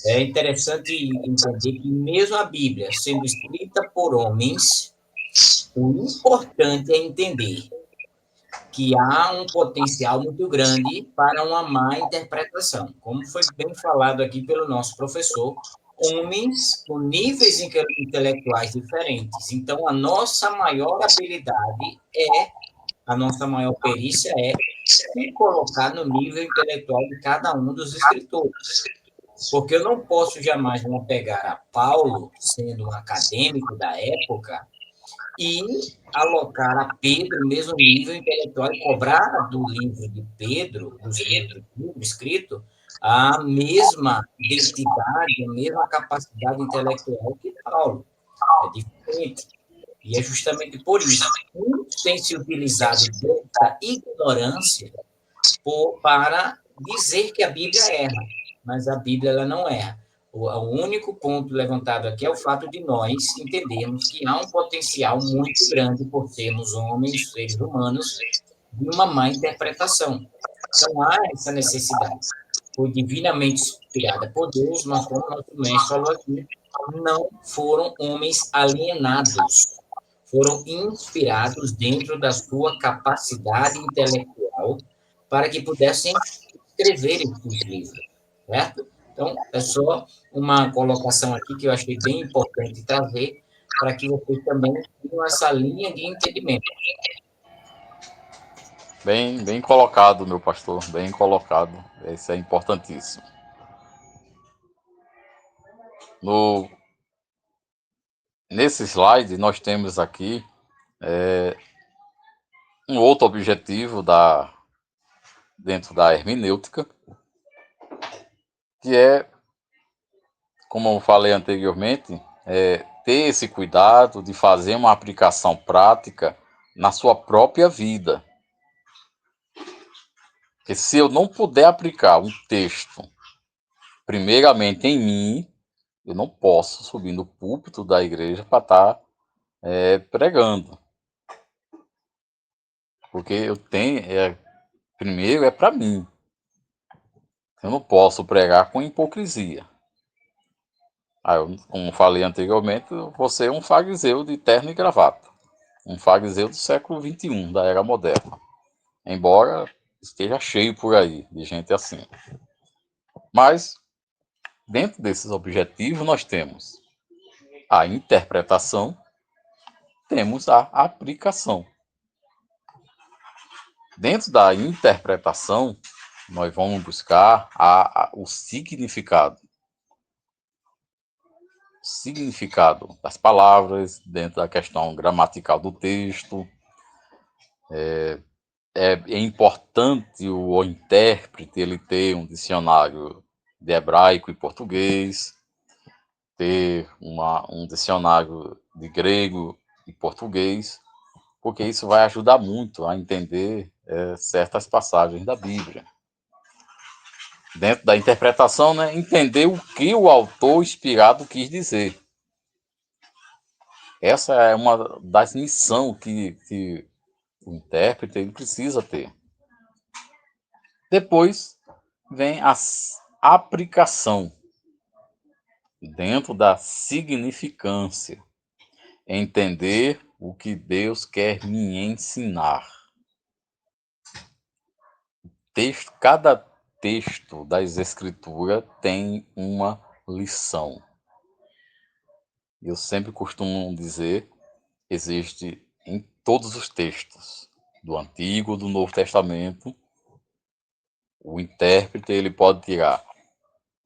é interessante entender que mesmo a Bíblia sendo escrita por homens, o importante é entender que há um potencial muito grande para uma má interpretação. Como foi bem falado aqui pelo nosso professor, homens com níveis intelectuais diferentes. Então, a nossa maior perícia é se colocar no nível intelectual de cada um dos escritores. Porque eu não posso jamais me apegar a Paulo, sendo um acadêmico da época, e alocar a Pedro o mesmo nível intelectual e cobrar do livro de Pedro, dos livros de Pedro escrito, a mesma identidade, a mesma capacidade intelectual que Paulo. É diferente. E é justamente por isso. Muitos têm se utilizado dessa ignorância para dizer que a Bíblia erra, mas a Bíblia ela não erra. O único ponto levantado aqui é o fato de nós entendermos que há um potencial muito grande por sermos homens, seres humanos, de uma má interpretação. Então, há essa necessidade. Foi divinamente inspirada por Deus, mas, como o nosso mestre falou aqui, não foram homens alienados. Foram inspirados dentro da sua capacidade intelectual para que pudessem escrever esses livros, certo? Então, é só uma colocação aqui que eu achei bem importante trazer para que vocês também tenham essa linha de entendimento. Bem colocado, meu pastor, bem colocado. Isso é importantíssimo. Nesse slide, nós temos aqui um outro objetivo dentro da hermenêutica, que é, como eu falei anteriormente, ter esse cuidado de fazer uma aplicação prática na sua própria vida. Porque se eu não puder aplicar um texto, primeiramente em mim, Eu não posso subir no púlpito da igreja para estar pregando, porque eu tenho, primeiro é para mim. Eu não posso pregar com hipocrisia. Como falei anteriormente, você é um fariseu de terno e gravata, um fariseu do século XXI, da era moderna, embora esteja cheio por aí de gente assim. Mas dentro desses objetivos nós temos a interpretação, temos a aplicação. Dentro da interpretação, nós vamos buscar o significado das palavras, dentro da questão gramatical do texto. É importante o intérprete ele ter um dicionário de hebraico e português, ter um dicionário de grego e português, porque isso vai ajudar muito a entender certas passagens da Bíblia. Dentro da interpretação, né, entender o que o autor inspirado quis dizer. Essa é uma das missões que o intérprete ele precisa ter. Depois vem a aplicação dentro da significância. Entender o que Deus quer me ensinar. Cada texto das Escrituras tem uma lição. Eu sempre costumo dizer, existe em todos os textos, do Antigo ou do Novo Testamento, o intérprete ele pode tirar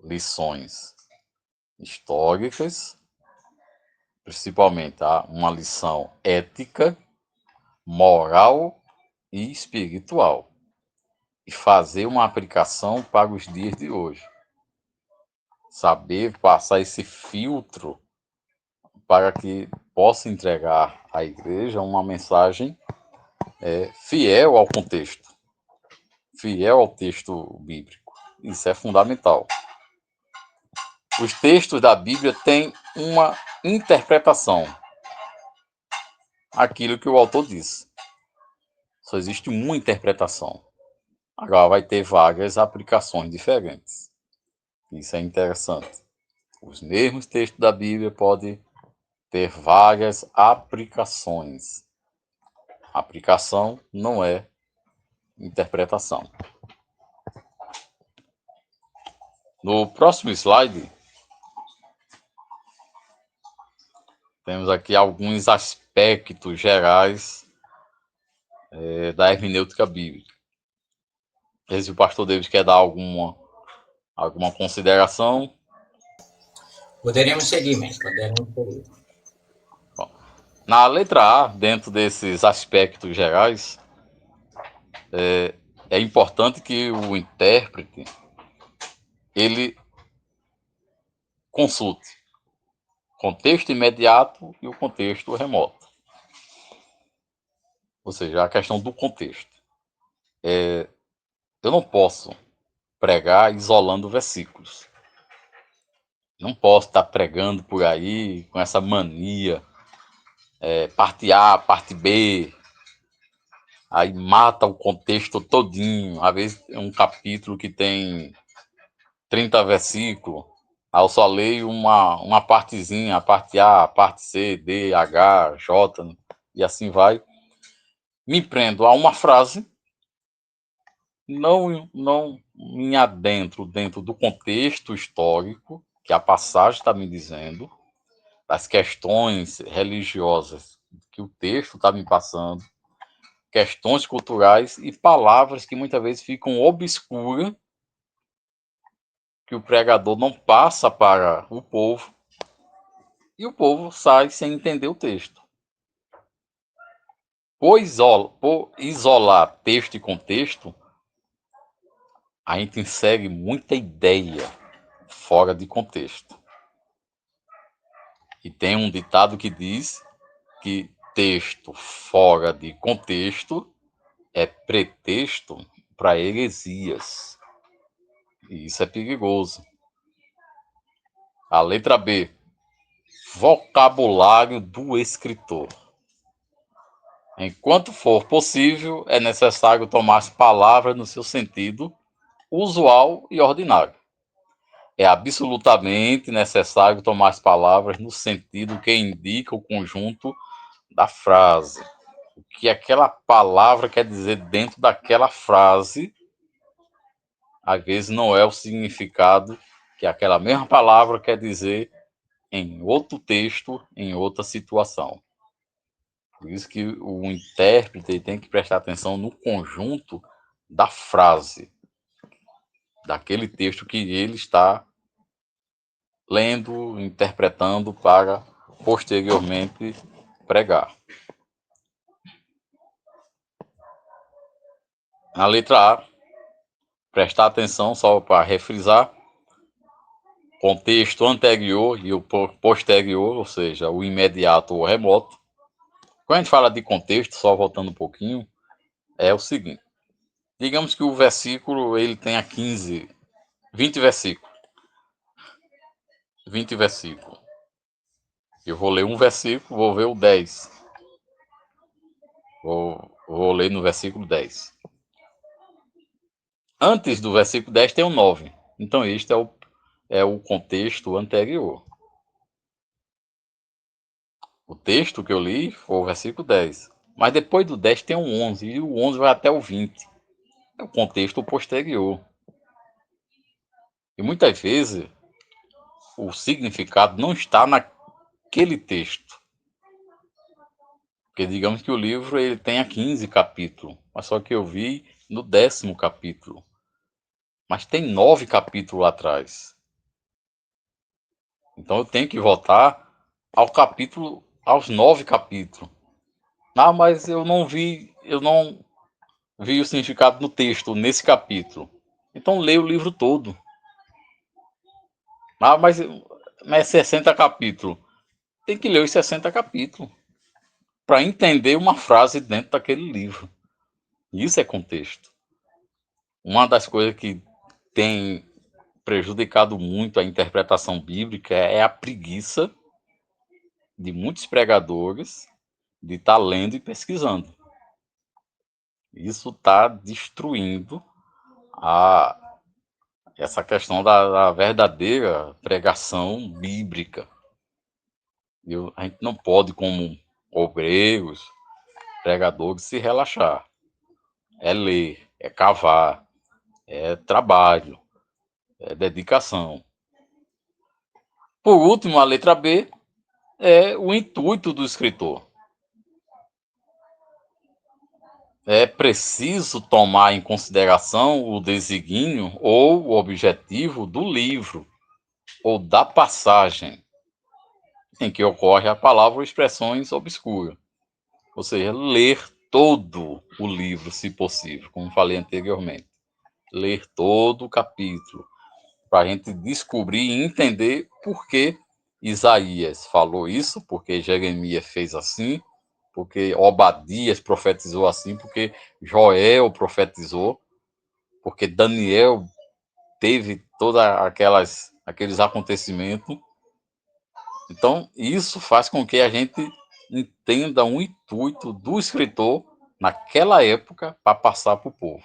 lições históricas, principalmente uma lição ética, moral e espiritual, e fazer uma aplicação para os dias de hoje. Saber passar esse filtro para que possa entregar à igreja uma mensagem fiel ao contexto, fiel ao texto bíblico. Isso é fundamental. Os textos da Bíblia têm uma interpretação. Aquilo que o autor disse. Só existe uma interpretação. Agora vai ter várias aplicações diferentes. Isso é interessante. Os mesmos textos da Bíblia podem ter várias aplicações. Aplicação não é interpretação. No próximo slide, temos aqui alguns aspectos gerais da hermenêutica bíblica. Se o pastor David quer dar alguma consideração. Poderemos seguir, mestre, poderemos seguir. Bom, na letra A, dentro desses aspectos gerais, é importante que o intérprete ele consulte o contexto imediato e o contexto remoto. Ou seja, a questão do contexto. Eu não posso pregar isolando versículos. Não posso estar pregando por aí com essa mania, parte A, parte B, aí mata o contexto todinho. Às vezes é um capítulo que tem 30 versículos, aí eu só leio uma partezinha, a parte A, a parte C, D, H, J, e assim vai. Me prendo a uma frase, não me adentro dentro do contexto histórico que a passagem está me dizendo, das questões religiosas que o texto está me passando, questões culturais e palavras que muitas vezes ficam obscuras, que o pregador não passa para o povo, e o povo sai sem entender o texto. Por isolar texto e contexto, a gente insere muita ideia fora de contexto. E tem um ditado que diz que texto fora de contexto é pretexto para heresias. E isso é perigoso. A letra B, vocabulário do escritor. Enquanto for possível, é necessário tomar as palavras no seu sentido usual e ordinário. É absolutamente necessário tomar as palavras no sentido que indica o conjunto da frase. O que aquela palavra quer dizer dentro daquela frase, às vezes não é o significado que aquela mesma palavra quer dizer em outro texto, em outra situação. Por isso que o intérprete tem que prestar atenção no conjunto da frase, daquele texto que ele está lendo, interpretando para posteriormente pregar. Na letra A, prestar atenção só para refrisar, contexto anterior e o posterior, ou seja, o imediato ou remoto. Quando a gente fala de contexto, só voltando um pouquinho, é o seguinte. Digamos que o versículo ele tenha 20 versículos. 20 versículos. Eu vou ler um versículo, vou ver o 10. Vou ler no versículo 10. Antes do versículo 10 tem o 9. Então, este é o contexto anterior. O texto que eu li foi o versículo 10. Mas depois do 10 tem o 11. E o 11 vai até o 20. É o contexto posterior. E muitas vezes o significado não está naquele texto. Porque digamos que o livro ele tenha 15 capítulos. Mas só que eu vi no 10º capítulo. Mas tem 9 capítulos atrás. Então eu tenho que voltar aos 9 capítulos. Ah, mas eu não vi o significado no texto, nesse capítulo. Então leia o livro todo. Ah, mas é 60 capítulos. Tem que ler os 60 capítulos para entender uma frase dentro daquele livro. Isso é contexto. Uma das coisas que tem prejudicado muito a interpretação bíblica é a preguiça de muitos pregadores de estar lendo e pesquisando. Isso está destruindo essa questão da verdadeira pregação bíblica. A gente não pode, como obreiros, pregadores, se relaxar. É ler, é cavar, é trabalho, é dedicação. Por último, a letra B é o intuito do escritor. É preciso tomar em consideração o desígnio ou o objetivo do livro ou da passagem em que ocorre a palavra ou expressões obscuras. Ou seja, ler todo o livro, se possível, como falei anteriormente. Ler todo o capítulo, para a gente descobrir e entender por que Isaías falou isso, porque Jeremias fez assim, porque Obadias profetizou assim, porque Joel profetizou, porque Daniel teve todos aqueles acontecimentos. Então, isso faz com que a gente entenda um intuito do escritor naquela época para passar para o povo.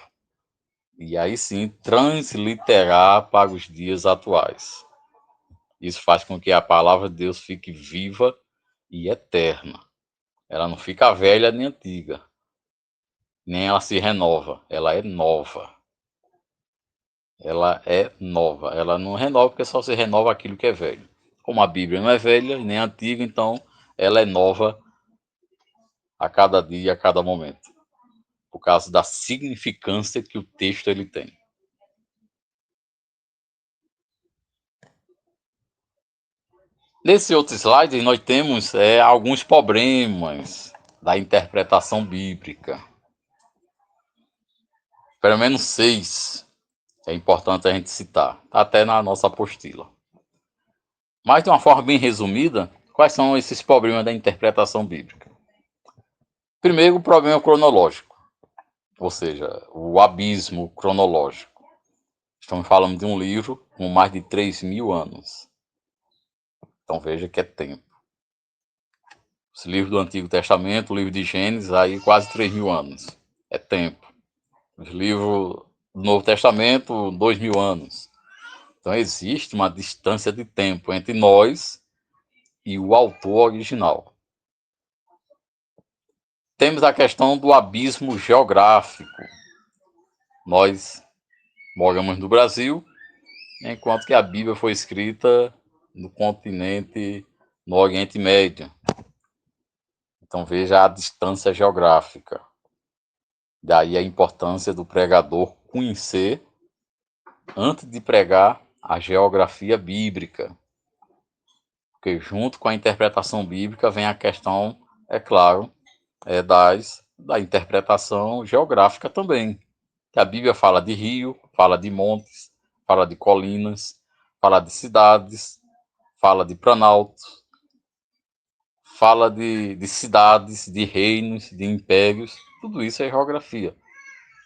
E aí sim, transliterar para os dias atuais. Isso faz com que a palavra de Deus fique viva e eterna. Ela não fica velha nem antiga. Nem ela se renova. Ela é nova. Ela é nova. Ela não renova porque só se renova aquilo que é velho. Como a Bíblia não é velha nem antiga, então ela é nova a cada dia, a cada momento. Por causa da significância que o texto ele tem. Nesse outro slide, nós temos alguns problemas da interpretação bíblica. Pelo menos 6 é importante a gente citar, tá até na nossa apostila. Mas, de uma forma bem resumida, quais são esses problemas da interpretação bíblica? Primeiro, o problema cronológico, ou seja, o abismo cronológico. Estamos falando de um livro com mais de 3.000 anos. Então veja que é tempo. Os livros do Antigo Testamento, o livro de Gênesis, aí quase 3.000 anos. É tempo. Os livros do Novo Testamento, 2.000 anos. Então existe uma distância de tempo entre nós e o autor original. Temos a questão do abismo geográfico. Nós moramos no Brasil, enquanto que a Bíblia foi escrita no continente, no Oriente Médio. Então veja a distância geográfica. Daí a importância do pregador conhecer, antes de pregar, a geografia bíblica. Porque junto com a interpretação bíblica vem a questão, é claro, da interpretação geográfica também. Que a Bíblia fala de rio, fala de montes, fala de colinas, fala de cidades, fala de planaltos, fala de cidades, de reinos, de impérios. Tudo isso é geografia.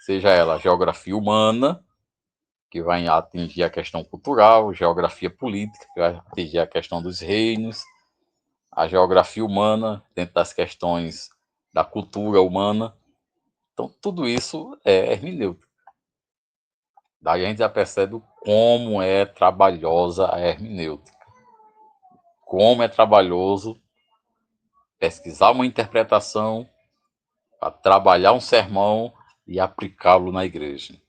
Seja ela geografia humana, que vai atingir a questão cultural, geografia política, que vai atingir a questão dos reinos, a geografia humana, dentro das questões da cultura humana. Então, tudo isso é hermenêutica. Daí a gente já percebe como é trabalhosa a hermenêutica. Como é trabalhoso pesquisar uma interpretação, para trabalhar um sermão e aplicá-lo na igreja.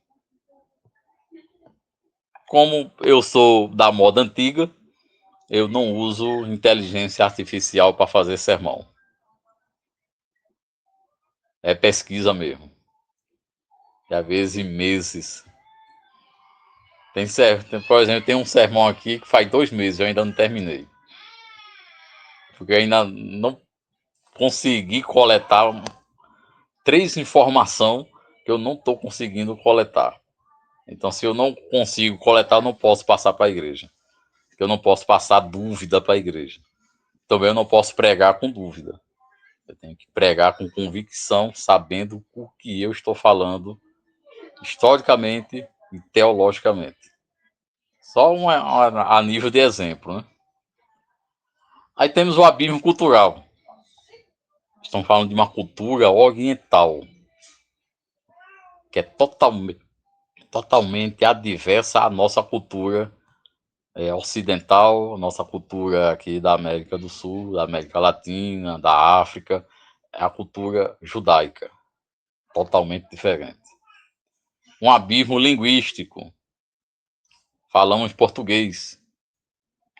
Como eu sou da moda antiga, eu não uso inteligência artificial para fazer sermão. É pesquisa mesmo. E às vezes meses. Por exemplo, tem um sermão aqui que faz 2 meses, eu ainda não terminei. Porque eu ainda não consegui coletar 3 informações que eu não estou conseguindo coletar. Então, se eu não consigo coletar, eu não posso passar para a igreja. Eu não posso passar dúvida para a igreja. Também eu não posso pregar com dúvida. Eu tenho que pregar com convicção, sabendo o que eu estou falando historicamente e teologicamente. Só a nível de exemplo, né? Aí temos o abismo cultural. Estamos falando de uma cultura oriental, que é totalmente adversa à nossa cultura ocidental, nossa cultura aqui da América do Sul, da América Latina, da África, é a cultura judaica, totalmente diferente. Um abismo linguístico. Falamos português.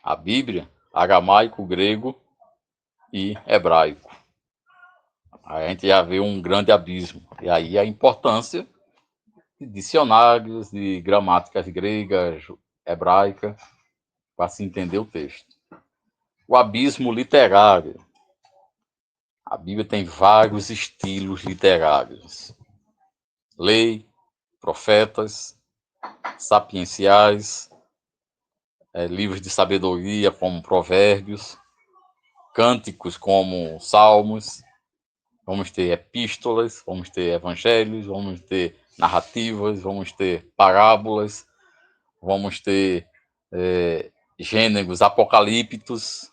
A Bíblia, aramaico, grego e hebraico. Aí a gente já vê um grande abismo. E aí a importância de dicionários, de gramáticas grega, hebraica, para se entender o texto. O abismo literário. A Bíblia tem vários estilos literários. Lei, profetas, sapienciais, livros de sabedoria como provérbios, cânticos como salmos, vamos ter epístolas, vamos ter evangelhos, vamos ter narrativas, vamos ter parábolas, vamos ter gêneros apocalípticos,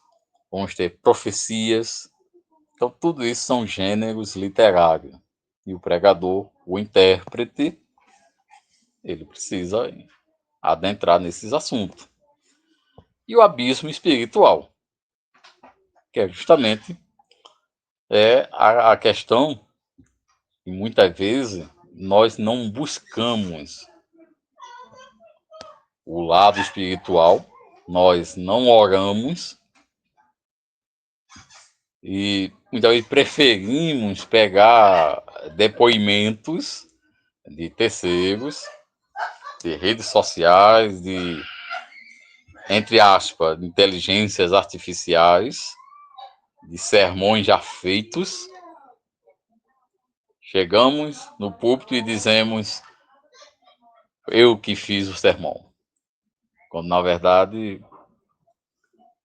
vamos ter profecias. Então, tudo isso são gêneros literários. E o pregador, o intérprete, ele precisa adentrar nesses assuntos. E o abismo espiritual, que é justamente a questão que muitas vezes nós não buscamos o lado espiritual, nós não oramos e então preferimos pegar depoimentos de terceiros, de redes sociais, de, entre aspas, inteligências artificiais, de sermões já feitos. Chegamos no púlpito e dizemos: eu que fiz o sermão. Quando, na verdade,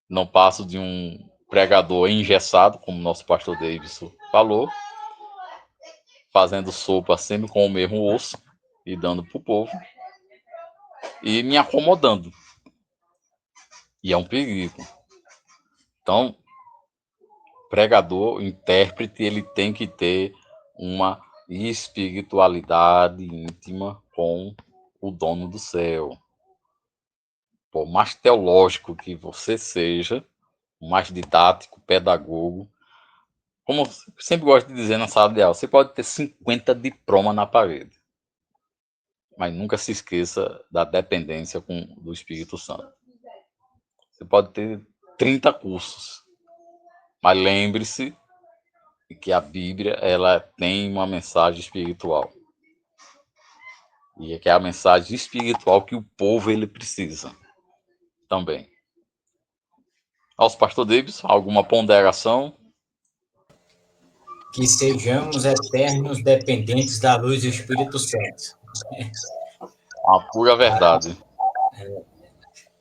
não passo de um pregador engessado, como nosso pastor Davidson falou, fazendo sopa sempre com o mesmo osso e dando para o povo, e me acomodando. E é um perigo. Então, pregador, intérprete, ele tem que ter uma espiritualidade íntima com o dono do céu. Por mais teológico que você seja, mais didático, pedagogo, como eu sempre gosto de dizer na sala de aula, você pode ter 50 diplomas na parede, mas nunca se esqueça da dependência do Espírito Santo. Você pode ter 30 cursos, mas lembre-se que a Bíblia ela tem uma mensagem espiritual. E é que é a mensagem espiritual que o povo ele precisa também. Aos pastor Davis, alguma ponderação? Que sejamos eternos dependentes da luz do Espírito Santo. A pura verdade.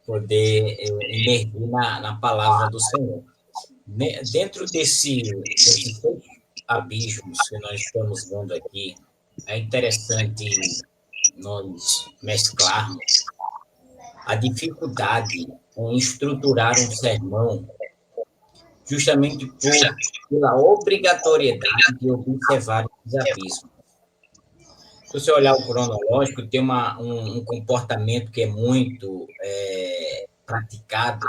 Poder emergir na palavra do Senhor. Dentro desses 6 abismos que nós estamos vendo aqui, é interessante nós mesclarmos a dificuldade em estruturar um sermão justamente pela obrigatoriedade de observar os abismos. Se você olhar o cronológico, tem um comportamento que é muito praticado,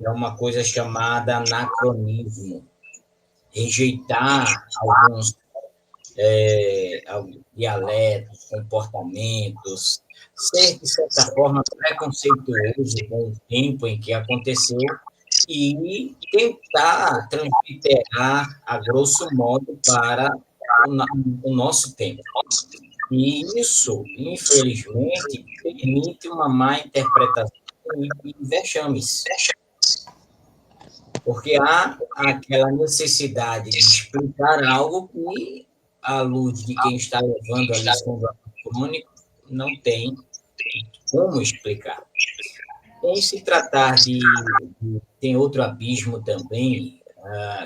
é uma coisa chamada anacronismo. Rejeitar alguns dialetos, comportamentos, ser, de certa forma, preconceituoso com o tempo em que aconteceu e tentar transliterar, a grosso modo, para o nosso tempo. E isso, infelizmente, permite uma má interpretação e vexames. Porque há aquela necessidade de explicar algo que, à luz de quem está levando a lição do crônico, não tem como explicar. Em se tratar tem outro abismo também,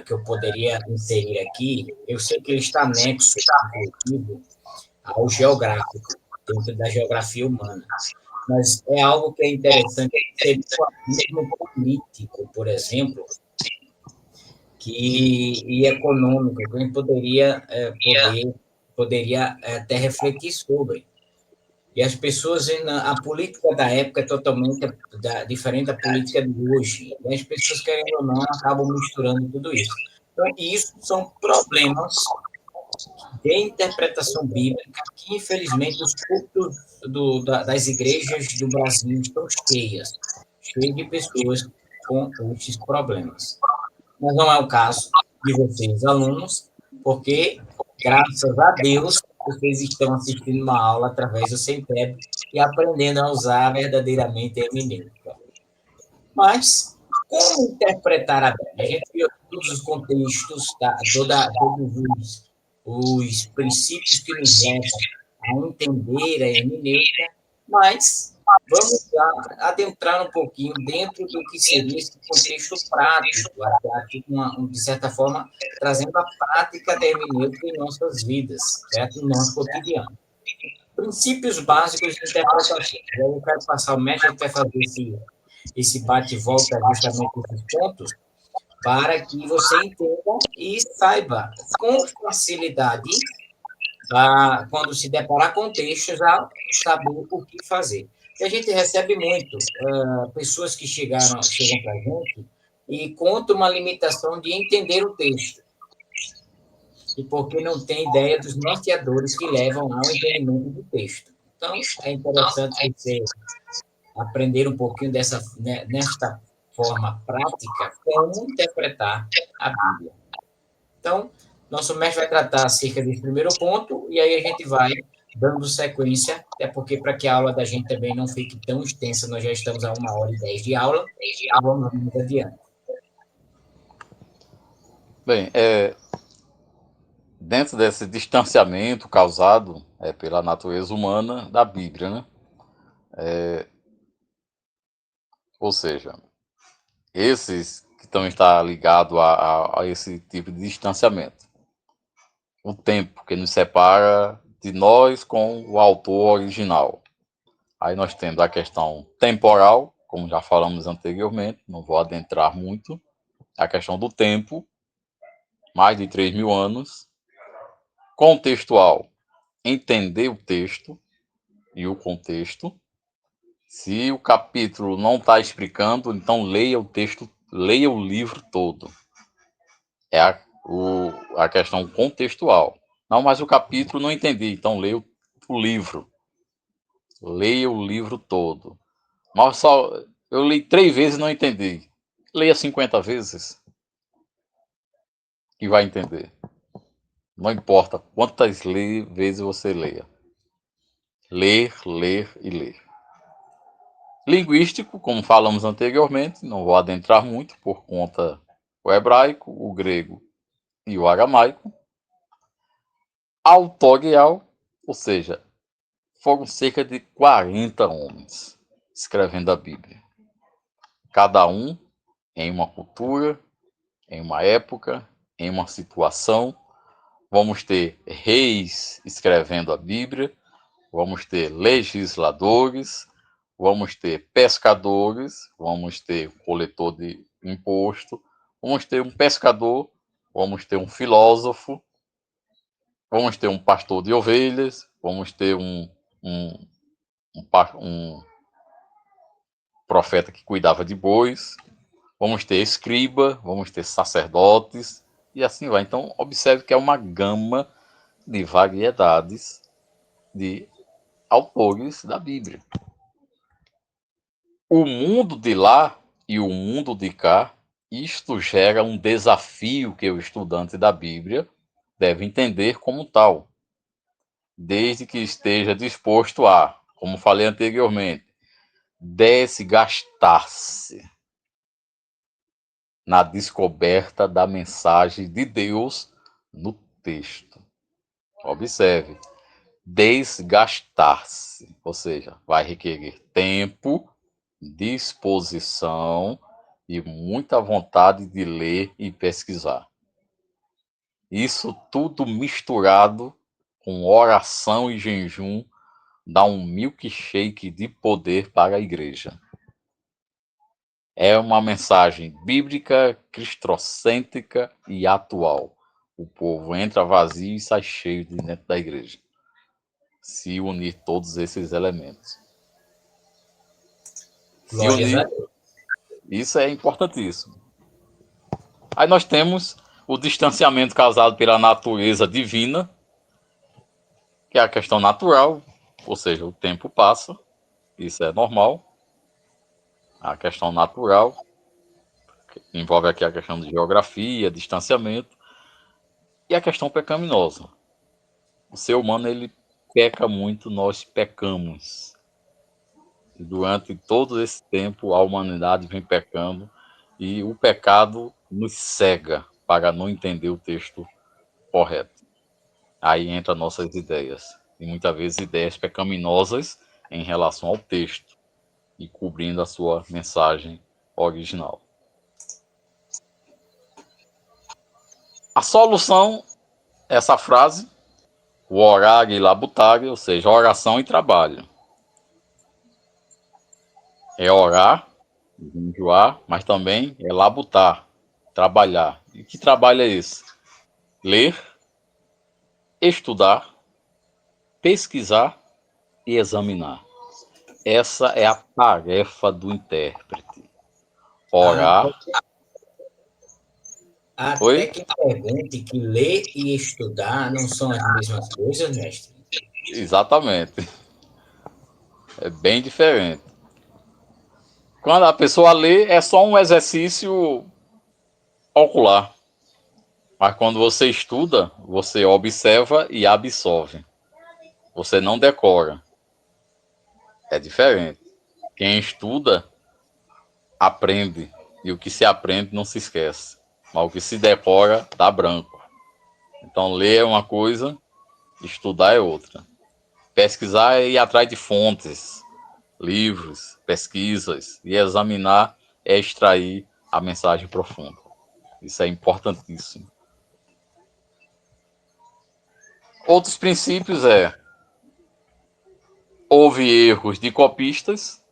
que eu poderia inserir aqui, eu sei que ele está anexo, inclusive, ao geográfico, dentro da geografia humana. Mas é algo que é interessante, seria o abismo político, por exemplo, e econômico, que a gente poderia até refletir sobre. E as pessoas, a política da época é totalmente diferente da política de hoje. E as pessoas, querendo ou não, acabam misturando tudo isso. Então, isso são problemas de interpretação bíblica que, infelizmente, os cultos das igrejas do Brasil estão cheios de pessoas com esses problemas. Mas não é o caso de vocês, alunos, porque, graças a Deus, vocês estão assistindo uma aula através do Centeb e aprendendo a usar verdadeiramente a hermenêutica. Mas, como interpretar a Bíblia? A gente viu todos os contextos, todos os princípios que nos levam a entender a hermenêutica, mas vamos adentrar um pouquinho dentro do que seria esse contexto prático, aqui, de certa forma, trazendo a prática da hermenêutica em nossas vidas, certo? No nosso cotidiano. Princípios básicos de interpretação. Eu quero passar o mestre, a gente vai fazer esse bate-volta justamente nesses pontos, para que você entenda e saiba com facilidade, quando se deparar com textos, já saber o que fazer. E a gente recebe muito pessoas que chegam para a gente e contam uma limitação de entender o texto. E porque não tem ideia dos norteadores que levam ao entendimento do texto. Então, é interessante você aprender um pouquinho nesta forma prática, como interpretar a Bíblia. Então, nosso mestre vai tratar acerca desse primeiro ponto, e aí a gente vai dando sequência, até porque para que a aula da gente também não fique tão extensa, nós já estamos a 1h10 de aula, então vamos adiante. Bem, dentro desse distanciamento causado pela natureza humana da Bíblia, né? Ou seja, esses que estão ligados a esse tipo de distanciamento. O tempo que nos separa de nós com o autor original. Aí nós temos a questão temporal, como já falamos anteriormente, não vou adentrar muito. A questão do tempo, mais de 3.000 anos. Contextual, entender o texto e o contexto. Se o capítulo não está explicando, então leia o texto, leia o livro todo. É a questão contextual. Não, mas o capítulo não entendi, então leia o livro. Leia o livro todo. Mas só eu li 3 vezes e não entendi. Leia 50 vezes e vai entender. Não importa quantas vezes você leia. Ler, ler e ler. Linguístico, como falamos anteriormente, não vou adentrar muito por conta do hebraico, o grego e o aramaico. Autorial, ou seja, foram cerca de 40 homens escrevendo a Bíblia. Cada um em uma cultura, em uma época, em uma situação. Vamos ter reis escrevendo a Bíblia, vamos ter legisladores, vamos ter pescadores, vamos ter coletor de imposto, vamos ter um pescador, vamos ter um filósofo, vamos ter um pastor de ovelhas, vamos ter um, um profeta que cuidava de bois, vamos ter escriba, vamos ter sacerdotes, e assim vai. Então, observe que é uma gama de variedades de autores da Bíblia. O mundo de lá e o mundo de cá, isto gera um desafio que o estudante da Bíblia deve entender como tal, desde que esteja disposto a, como falei anteriormente, desgastar-se na descoberta da mensagem de Deus no texto. Observe, desgastar-se, ou seja, vai requerer tempo, disposição e muita vontade de ler e pesquisar. Isso tudo misturado com oração e jejum dá um milkshake de poder para a igreja. É uma mensagem bíblica, cristocêntrica e atual. O povo entra vazio e sai cheio de dentro da igreja. Se unir todos esses elementos. Se Glórias a unir, Deus. isso é importantíssimo. Aí nós temos o distanciamento causado pela natureza divina, que é a questão natural, ou seja, o tempo passa, isso é normal. A questão natural envolve aqui a questão de geografia, distanciamento, e a questão pecaminosa. O ser humano, ele peca muito, nós pecamos. E durante todo esse tempo, a humanidade vem pecando, e o pecado nos cega para não entender o texto correto. Aí entra nossas ideias, e muitas vezes ideias pecaminosas em relação ao texto, e cobrindo a sua mensagem original. A solução, essa frase, o orar e labutar, ou seja, oração e trabalho. É orar, enjoar, mas também é labutar, trabalhar. E que trabalho é esse? Ler, estudar, pesquisar e examinar. Essa é a tarefa do intérprete. Orar. Até Oi? que pergunte que ler e estudar não são as mesmas coisas, mestre. Exatamente. É bem diferente. Quando a pessoa lê, é só um exercício ocular. Mas quando você estuda, você observa e absorve. Você não decora. É diferente. Quem estuda, aprende. E o que se aprende não se esquece. Mas o que se decora, dá branco. Então, ler é uma coisa, estudar é outra. Pesquisar é ir atrás de fontes, livros, pesquisas. E examinar é extrair a mensagem profunda. Isso é importantíssimo. Outros princípios houve erros de copistas,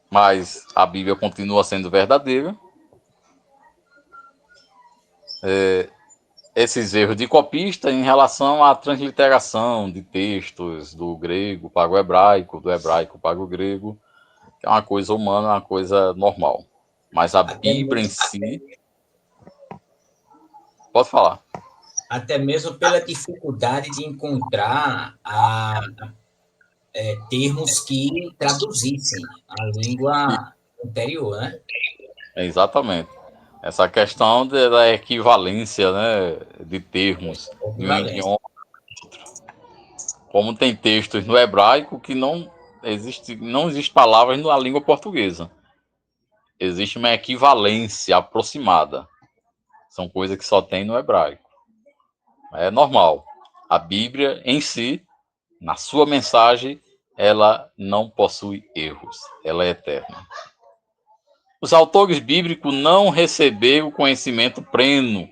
mas a Bíblia continua sendo verdadeira. esses erros de copista em relação à transliteração de textos do grego para o hebraico, do hebraico para o grego, que é uma coisa humana, uma coisa normal. Mas a Até Bíblia em mesmo, si, pode falar. até mesmo pela dificuldade de encontrar termos que traduzissem a língua anterior, né? Exatamente. Essa questão da equivalência, né, de termos de um Equivalência. idioma, como tem textos no hebraico que não existe palavras na língua portuguesa. Existe uma equivalência aproximada. São coisas que só tem no hebraico. É normal. A Bíblia em si, na sua mensagem, ela não possui erros. Ela é eterna. Os autores bíblicos não receberam conhecimento pleno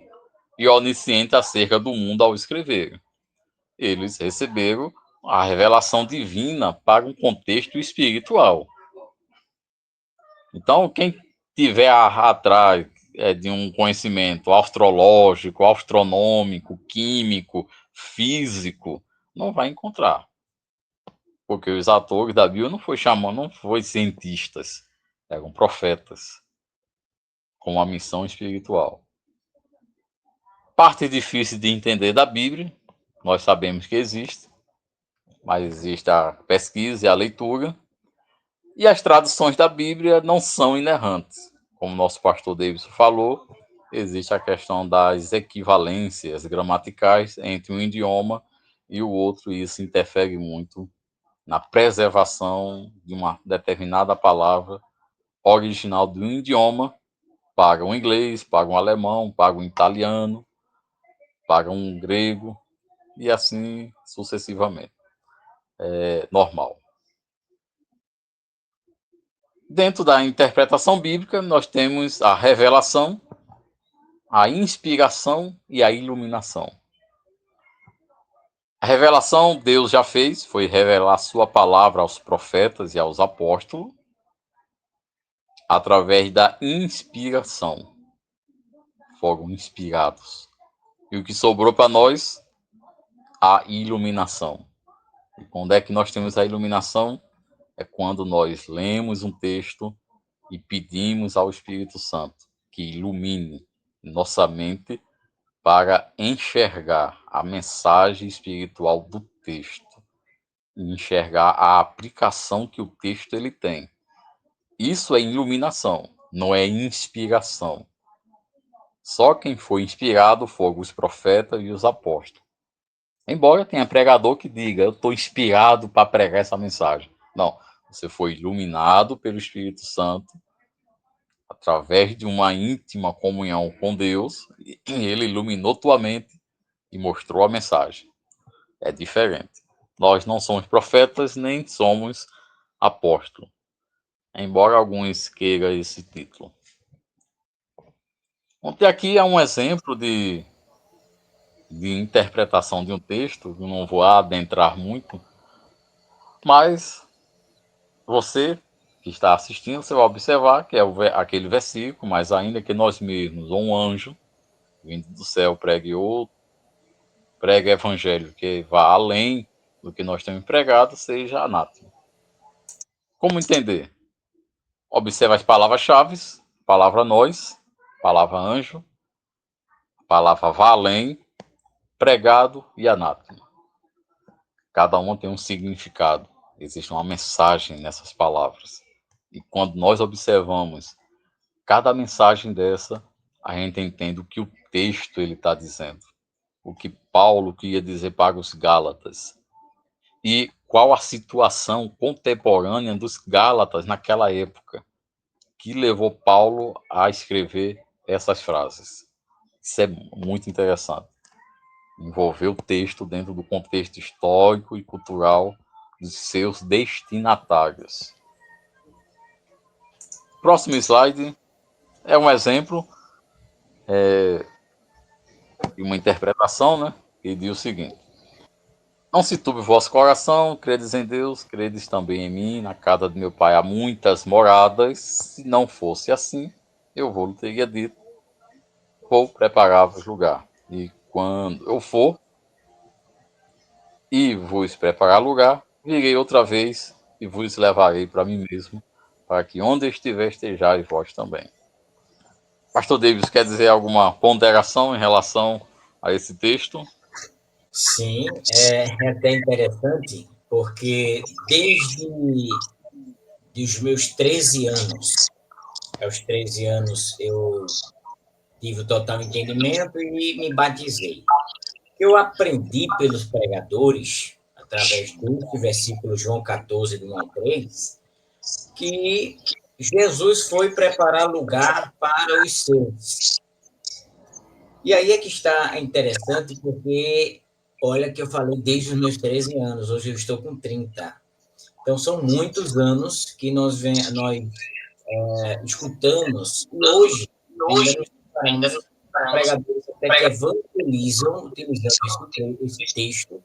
e onisciente acerca do mundo ao escrever. Eles receberam a revelação divina para um contexto espiritual. Então, quem tiver atrás de um conhecimento astrológico, astronômico, químico, físico, não vai encontrar. Porque os autores da Bíblia não foi cientistas, eram profetas com uma missão espiritual. Parte difícil de entender da Bíblia, nós sabemos que existe, mas existe a pesquisa e a leitura. E as traduções da Bíblia não são inerrantes. Como nosso pastor Davidson falou, existe a questão das equivalências gramaticais entre um idioma e o outro, e isso interfere muito na preservação de uma determinada palavra original de um idioma para um inglês, para um alemão, para um italiano, para um grego, e assim sucessivamente. É normal. Dentro da interpretação bíblica, nós temos a revelação, a inspiração e a iluminação. A revelação Deus já fez, foi revelar sua palavra aos profetas e aos apóstolos, através da inspiração. Foram inspirados. E o que sobrou para nós? A iluminação. E quando é que nós temos a iluminação? É quando nós lemos um texto e pedimos ao Espírito Santo que ilumine nossa mente para enxergar a mensagem espiritual do texto e enxergar a aplicação que o texto ele tem. Isso é iluminação, não é inspiração. Só quem foi inspirado foram os profetas e os apóstolos. Embora tenha pregador que diga, eu estou inspirado para pregar essa mensagem. Não, você foi iluminado pelo Espírito Santo através de uma íntima comunhão com Deus, e ele iluminou tua mente e mostrou a mensagem. É diferente. Nós não somos profetas nem somos apóstolos, embora alguns queiram esse título. Ontem aqui é um exemplo de interpretação de um texto, eu não vou adentrar muito, mas você que está assistindo, você vai observar que é aquele versículo, mas ainda que nós mesmos, ou um anjo, vindo do céu, pregue evangelho que vá além do que nós temos pregado, seja anátema. Como entender? Observa as palavras-chave, palavra nós, palavra anjo, palavra vá além, pregado e anátema. Cada uma tem um significado, existe uma mensagem nessas palavras. E quando nós observamos cada mensagem dessa, a gente entende o que o texto ele está dizendo, o que Paulo queria dizer para os Gálatas e qual a situação contemporânea dos Gálatas naquela época que levou Paulo a escrever essas frases. Isso é muito interessante. Envolver o texto dentro do contexto histórico e cultural dos seus destinatários. Próximo slide é um exemplo de uma interpretação, né? Que diz o seguinte: não se turbe o vosso coração, credes em Deus, credes também em mim. Na casa de meu pai há muitas moradas. Se não fosse assim, eu vou lhe teria dito, vou preparar-vos lugar. E quando eu for e vos preparar lugar, virei outra vez e vos levarei para mim mesmo, para que onde estiver estejais vós também. Pastor Davis, quer dizer alguma ponderação em relação a esse texto? Sim, é até interessante, porque desde os meus 13 anos, aos 13 anos eu tive o total entendimento e me batizei. Eu aprendi pelos pregadores, através deste versículo João 14, do 1 ao 3, que Jesus foi preparar lugar para os seus. E aí é que está interessante, porque olha que eu falei desde os meus 13 anos, hoje eu estou com 30. Então, são muitos anos que nós escutamos, e hoje ainda nos deparamos com pregadores até que evangelizam, utilizando esse texto,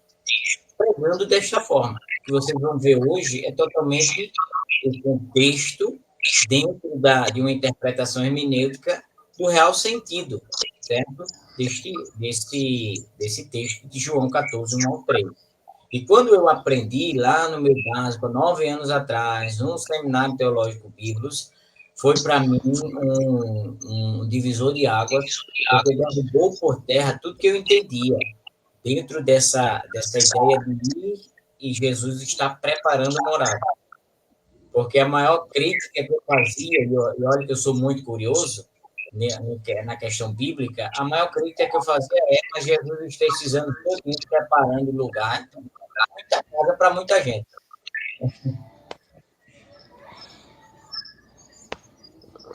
pregando desta forma. O que vocês vão ver hoje é totalmente o contexto dentro de uma interpretação hermenêutica do real sentido, certo? Desse texto de João 14, 1 ao 3. E quando eu aprendi lá no meu básico, 9 anos atrás, num seminário teológico bíblico, foi para mim um divisor de águas, porque derrubou por terra tudo que eu entendia dentro dessa ideia de ir e Jesus está preparando morada. Porque a maior crítica que eu fazia, e olha que eu sou muito curioso na questão bíblica, a maior crítica que eu fazia é: mas Jesus está esses anos todos preparando lugar, muita casa para muita gente.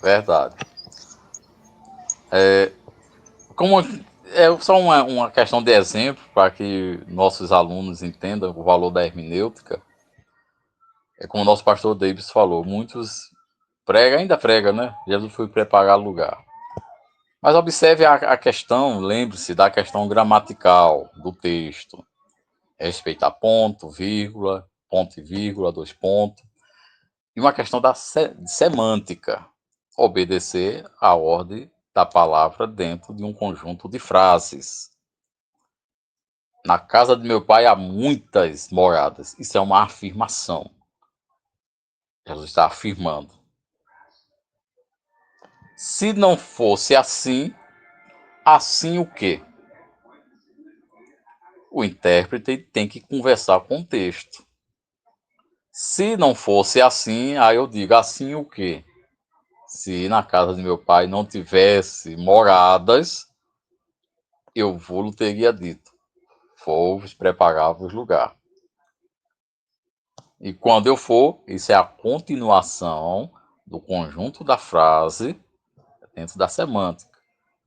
Verdade. Como é só uma questão de exemplo para que nossos alunos entendam o valor da hermenêutica. É como o nosso pastor Davis falou, muitos ainda prega, né? Jesus foi preparar lugar. Mas observe a questão, lembre-se da questão gramatical do texto. Respeitar ponto e vírgula, dois pontos. E uma questão da semântica. Obedecer à ordem da palavra dentro de um conjunto de frases. Na casa de meu pai há muitas moradas. Isso é uma afirmação. Jesus está afirmando. Se não fosse assim, assim o quê? O intérprete tem que conversar com o texto. Se não fosse assim, aí eu digo assim o quê? Se na casa de meu pai não tivesse moradas, eu vou teria dito, vou-vos preparar-vos lugar. E quando eu for, isso é a continuação do conjunto da frase dentro da semântica.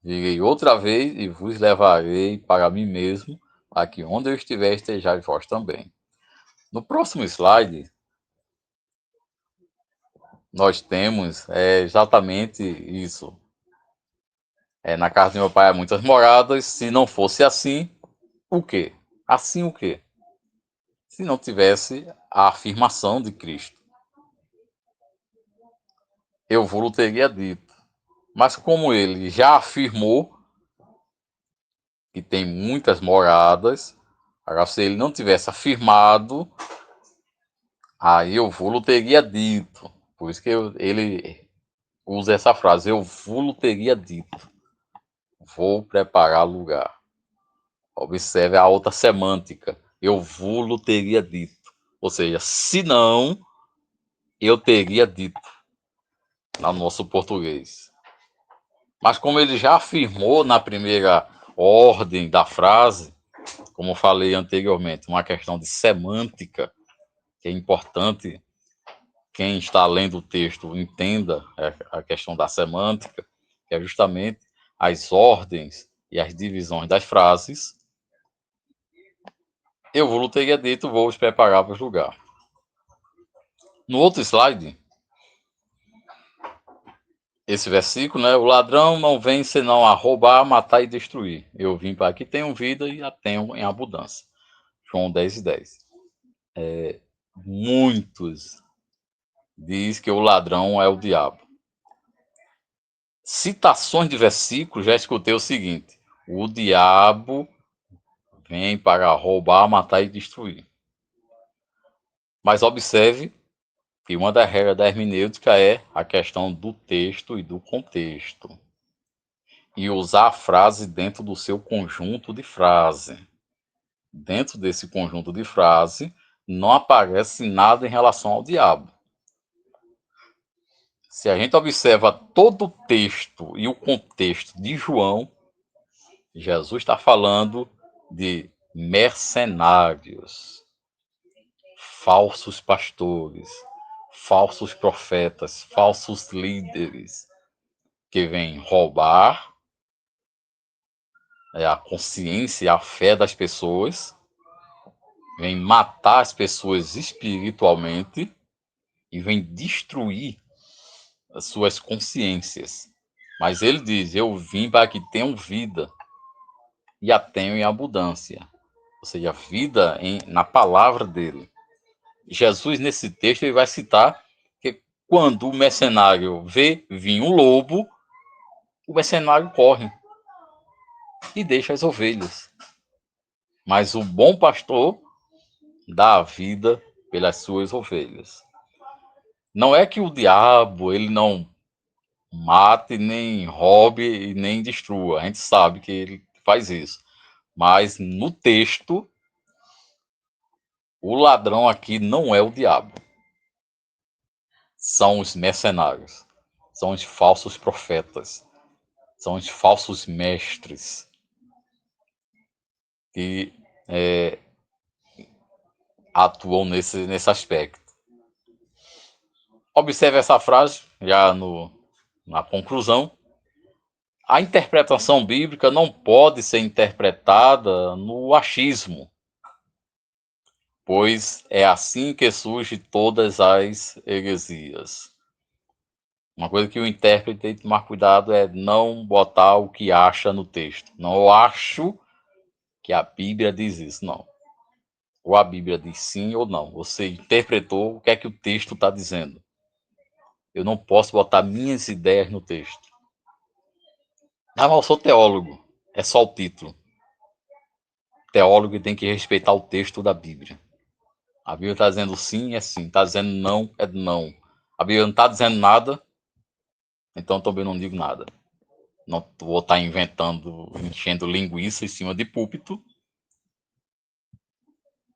Virei outra vez e vos levarei para mim mesmo, para que onde eu estiver estejais vós também. No próximo slide, nós temos exatamente isso. Na casa de meu pai há muitas moradas. Se não fosse assim, o quê? Assim o quê? Se não tivesse a afirmação de Cristo. Eu vou teria dito. Mas como ele já afirmou que tem muitas moradas, agora se ele não tivesse afirmado, aí eu vou teria dito. Por isso que ele usa essa frase, eu vou teria dito. Vou preparar lugar. Observe a outra semântica. Eu vou teria dito. Ou seja, se não, eu teria dito. No nosso português. Mas como ele já afirmou na primeira ordem da frase, como falei anteriormente, uma questão de semântica, que é importante quem está lendo o texto entenda a questão da semântica, que é justamente as ordens e as divisões das frases. Eu vou teria dito, vou os preparar para o lugar. No outro slide, esse versículo, né? O ladrão não vem senão a roubar, matar e destruir. Eu vim para que tenham vida e a tenham em abundância. João 10:10. Muitos diz que o ladrão é o diabo. citações de versículos, já escutei o seguinte: o diabo vem para roubar, matar e destruir. Mas observe que uma das regras da hermenêutica é a questão do texto e do contexto. E usar a frase dentro do seu conjunto de frase. Dentro desse conjunto de frase, não aparece nada em relação ao diabo. Se a gente observa todo o texto e o contexto de João, Jesus está falando de mercenários, falsos pastores, falsos profetas, falsos líderes que vêm roubar a consciência e a fé das pessoas, vêm matar as pessoas espiritualmente e vêm destruir as suas consciências. Mas ele diz: eu vim para que tenham vida e a tenham em abundância. Ou seja, vida na palavra dele. Jesus, nesse texto, ele vai citar que quando o mercenário vê vir um lobo, o mercenário corre e deixa as ovelhas. Mas o bom pastor dá a vida pelas suas ovelhas. Não é que o diabo ele não mate, nem roube e nem destrua. A gente sabe que ele faz isso. Mas no texto, o ladrão aqui não é o diabo. São os mercenários. São os falsos profetas. São os falsos mestres que atuam nesse aspecto. Observe essa frase, já na conclusão. A interpretação bíblica não pode ser interpretada no achismo, pois é assim que surgem todas as heresias. Uma coisa que o intérprete tem que tomar cuidado é não botar o que acha no texto. Não, eu acho que a Bíblia diz isso, não. Ou a Bíblia diz sim ou não. Você interpretou o que é que o texto está dizendo. Eu não posso botar minhas ideias no texto. Ah, mas eu sou teólogo. É só o título. Teólogo tem que respeitar o texto da Bíblia. A Bíblia está dizendo sim, é sim. Está dizendo não, é não. A Bíblia não está dizendo nada, então também não digo nada. Não vou estar inventando, enchendo linguiça em cima de púlpito.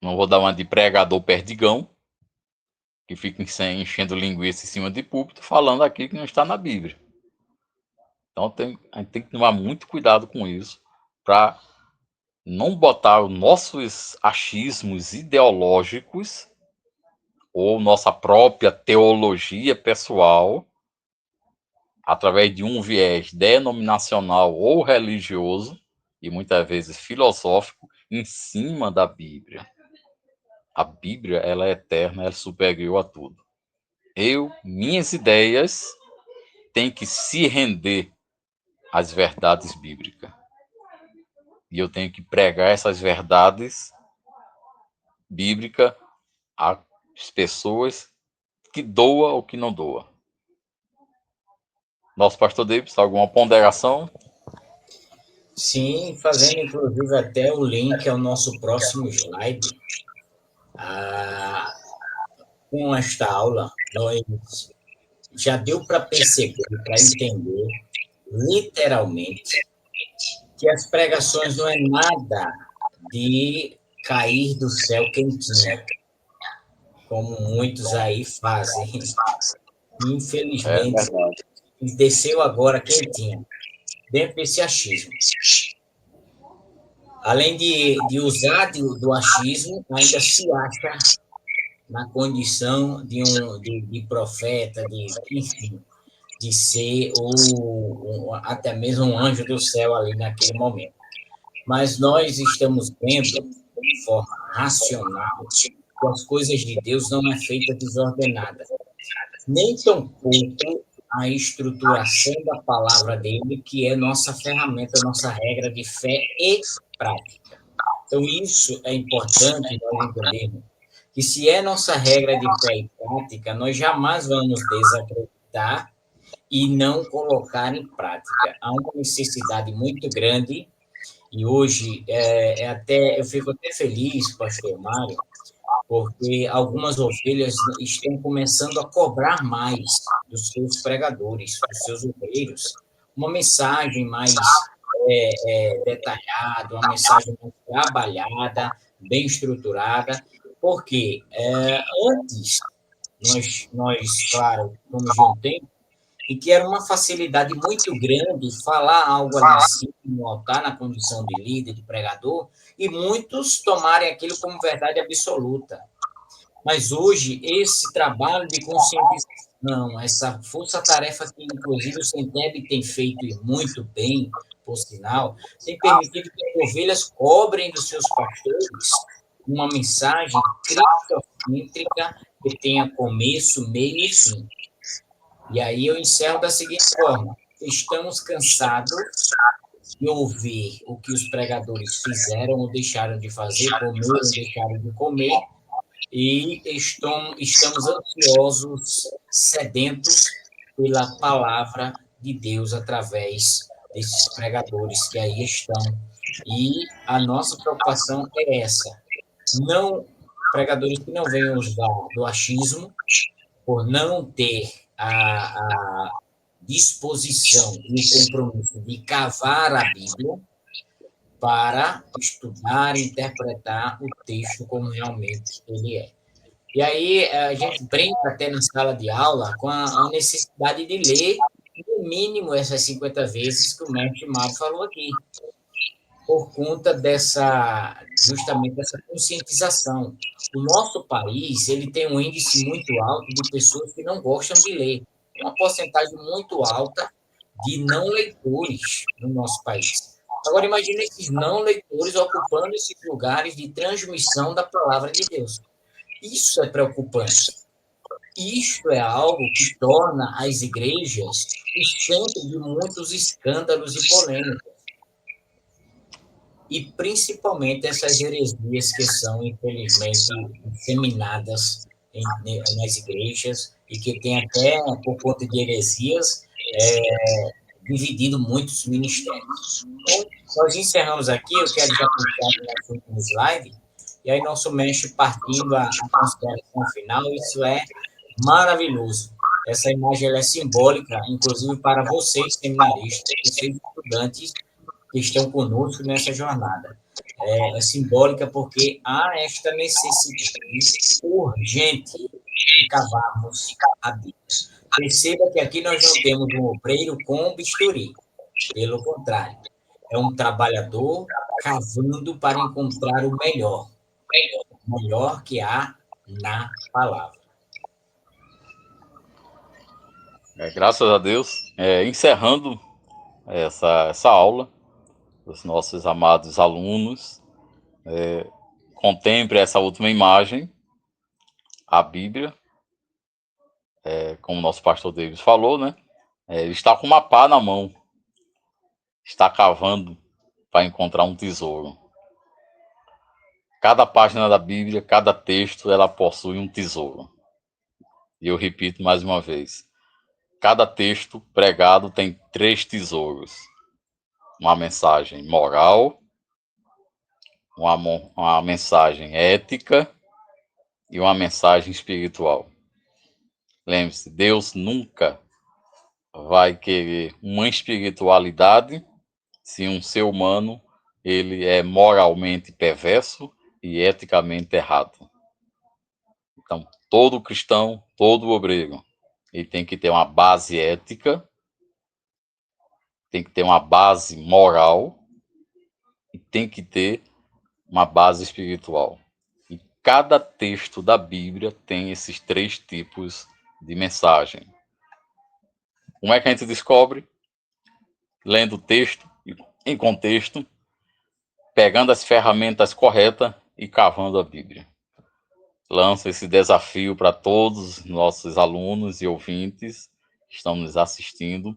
Não vou dar uma de pregador perdigão, que fica enchendo linguiça em cima de púlpito, falando aquilo que não está na Bíblia. Então a gente tem que tomar muito cuidado com isso, para não botar os nossos achismos ideológicos ou nossa própria teologia pessoal através de um viés denominacional ou religioso e muitas vezes filosófico em cima da Bíblia. A Bíblia, ela é eterna, ela é superior a tudo. Minhas ideias têm que se render às verdades bíblicas. E eu tenho que pregar essas verdades bíblicas às pessoas que doa ou que não doa. Nosso pastor Davis, alguma ponderação? Sim, fazendo inclusive até o link ao nosso próximo slide. Com esta aula, nós já deu para perceber, para entender, literalmente, que as pregações não é nada de cair do céu quentinha, como muitos aí fazem. Infelizmente, desceu agora quentinha, dentro desse achismo. Além de usar do achismo, ainda se acha na condição de profeta, enfim, de ser até mesmo um anjo do céu ali naquele momento. Mas nós estamos vendo de forma racional que as coisas de Deus não é feita desordenada. Nem tampouco a estruturação da palavra dele, que é nossa ferramenta, nossa regra de fé e prática. Então, isso é importante nós entendermos, que se é nossa regra de fé e prática, nós jamais vamos desacreditar e não colocar em prática. Há uma necessidade muito grande, e hoje eu fico até feliz, pastor Mário, porque algumas ovelhas estão começando a cobrar mais dos seus pregadores, dos seus obreiros, uma mensagem mais detalhada, uma mensagem mais trabalhada, bem estruturada, porque antes claro, fomos de um tempo em que era uma facilidade muito grande falar algo ali em cima, no altar, na condição de líder, de pregador, e muitos tomarem aquilo como verdade absoluta. Mas hoje, esse trabalho de conscientização, essa força-tarefa que, inclusive, o Centeb tem feito e muito bem, por sinal, tem permitido que as ovelhas cobrem dos seus pastores uma mensagem cristocêntrica que tenha começo, meio e fim. E aí eu encerro da seguinte forma: estamos cansados de ouvir o que os pregadores fizeram ou deixaram de fazer, comeram ou deixaram de comer, e estamos ansiosos, sedentos pela palavra de Deus através desses pregadores que aí estão. E a nossa preocupação é essa: não pregadores que não venham usar do achismo, por não ter a disposição e o compromisso de cavar a Bíblia para estudar e interpretar o texto como realmente ele é. E aí a gente brinca até na sala de aula com a necessidade de ler, no mínimo, essas 50 vezes que o mestre Mário falou aqui, por conta justamente dessa conscientização. O nosso país, ele tem um índice muito alto de pessoas que não gostam de ler, uma porcentagem muito alta de não leitores no nosso país. Agora, imagine esses não leitores ocupando esses lugares de transmissão da palavra de Deus. Isso é preocupante. Isso é algo que torna as igrejas o centro de muitos escândalos e polêmicas. E principalmente essas heresias que são, infelizmente, disseminadas nas igrejas e que tem até, por conta de heresias, dividido muitos ministérios. Então, nós encerramos aqui, eu quero já puxar o nosso último slide, e aí nosso mestre partindo a consideração final, isso é maravilhoso. Essa imagem ela é simbólica, inclusive para vocês, seminaristas, vocês estudantes que estão conosco nessa jornada. É simbólica porque há esta necessidade urgente de cavarmos a Bíblia. Perceba que aqui nós não temos um obreiro com bisturi. Pelo contrário, é um trabalhador cavando para encontrar o melhor que há na palavra. Graças a Deus, encerrando essa aula, os nossos amados alunos, contemple essa última imagem, a Bíblia, como o nosso pastor Davis falou, né? Ele está com uma pá na mão, está cavando para encontrar um tesouro. Cada página da Bíblia, cada texto, ela possui um tesouro. E eu repito mais uma vez, cada texto pregado tem 3 tesouros. Uma mensagem moral, uma mensagem ética e uma mensagem espiritual. Lembre-se, Deus nunca vai querer uma espiritualidade se um ser humano ele é moralmente perverso e eticamente errado. Então, todo cristão, todo obreiro, ele tem que ter uma base ética, tem que ter uma base moral e tem que ter uma base espiritual. E cada texto da Bíblia tem esses 3 tipos de mensagem. Como é que a gente descobre? Lendo o texto em contexto, pegando as ferramentas corretas e cavando a Bíblia. Lanço esse desafio para todos os nossos alunos e ouvintes que estão nos assistindo,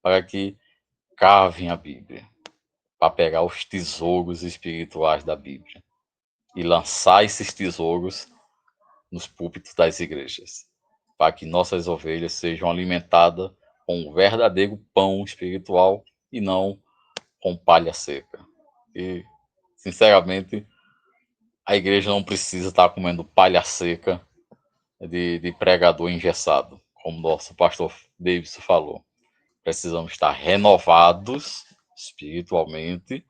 para que cavem a Bíblia, para pegar os tesouros espirituais da Bíblia e lançar esses tesouros nos púlpitos das igrejas, para que nossas ovelhas sejam alimentadas com o verdadeiro pão espiritual e não com palha seca. E, sinceramente, a igreja não precisa estar comendo palha seca de pregador engessado, como nosso pastor Davidson falou. Precisamos estar renovados espiritualmente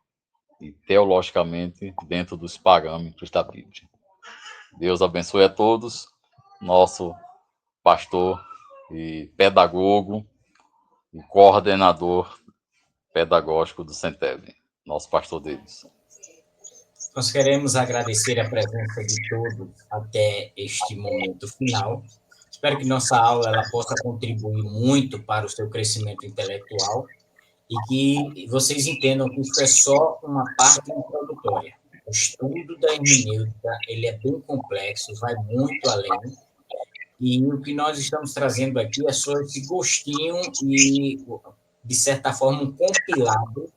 e teologicamente dentro dos parâmetros da Bíblia. Deus abençoe a todos. Nosso pastor e pedagogo e coordenador pedagógico do Centeb, nosso pastor Davidson. Nós queremos agradecer a presença de todos até este momento final. Espero que nossa aula ela possa contribuir muito para o seu crescimento intelectual e que vocês entendam que isso é só uma parte introdutória. O estudo da hermenêutica ele é bem complexo, vai muito além, e o que nós estamos trazendo aqui é só esse gostinho e, de certa forma, um compilado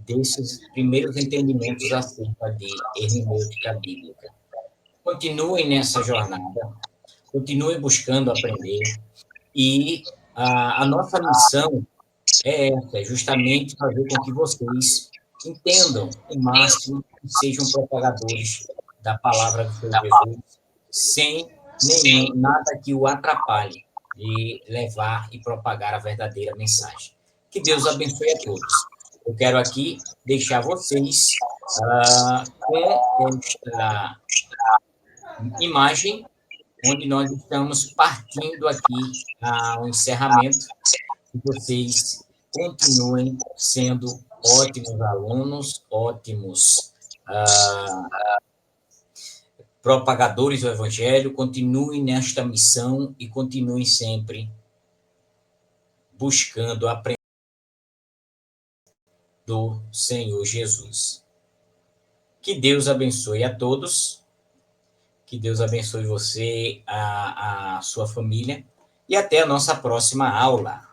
desses primeiros entendimentos acerca de hermenêutica bíblica. Continuem nessa jornada, continuem buscando aprender, e a nossa missão é essa, é justamente fazer com que vocês entendam o máximo e sejam propagadores da palavra do Senhor Jesus, sem nada que o atrapalhe de levar e propagar a verdadeira mensagem. Que Deus abençoe a todos. Eu quero aqui deixar vocês com esta imagem, onde nós estamos partindo aqui ao encerramento, que vocês continuem sendo ótimos alunos, ótimos propagadores do Evangelho, continuem nesta missão e continuem sempre buscando aprender do Senhor Jesus. Que Deus abençoe a todos, que Deus abençoe você, a sua família, e até a nossa próxima aula.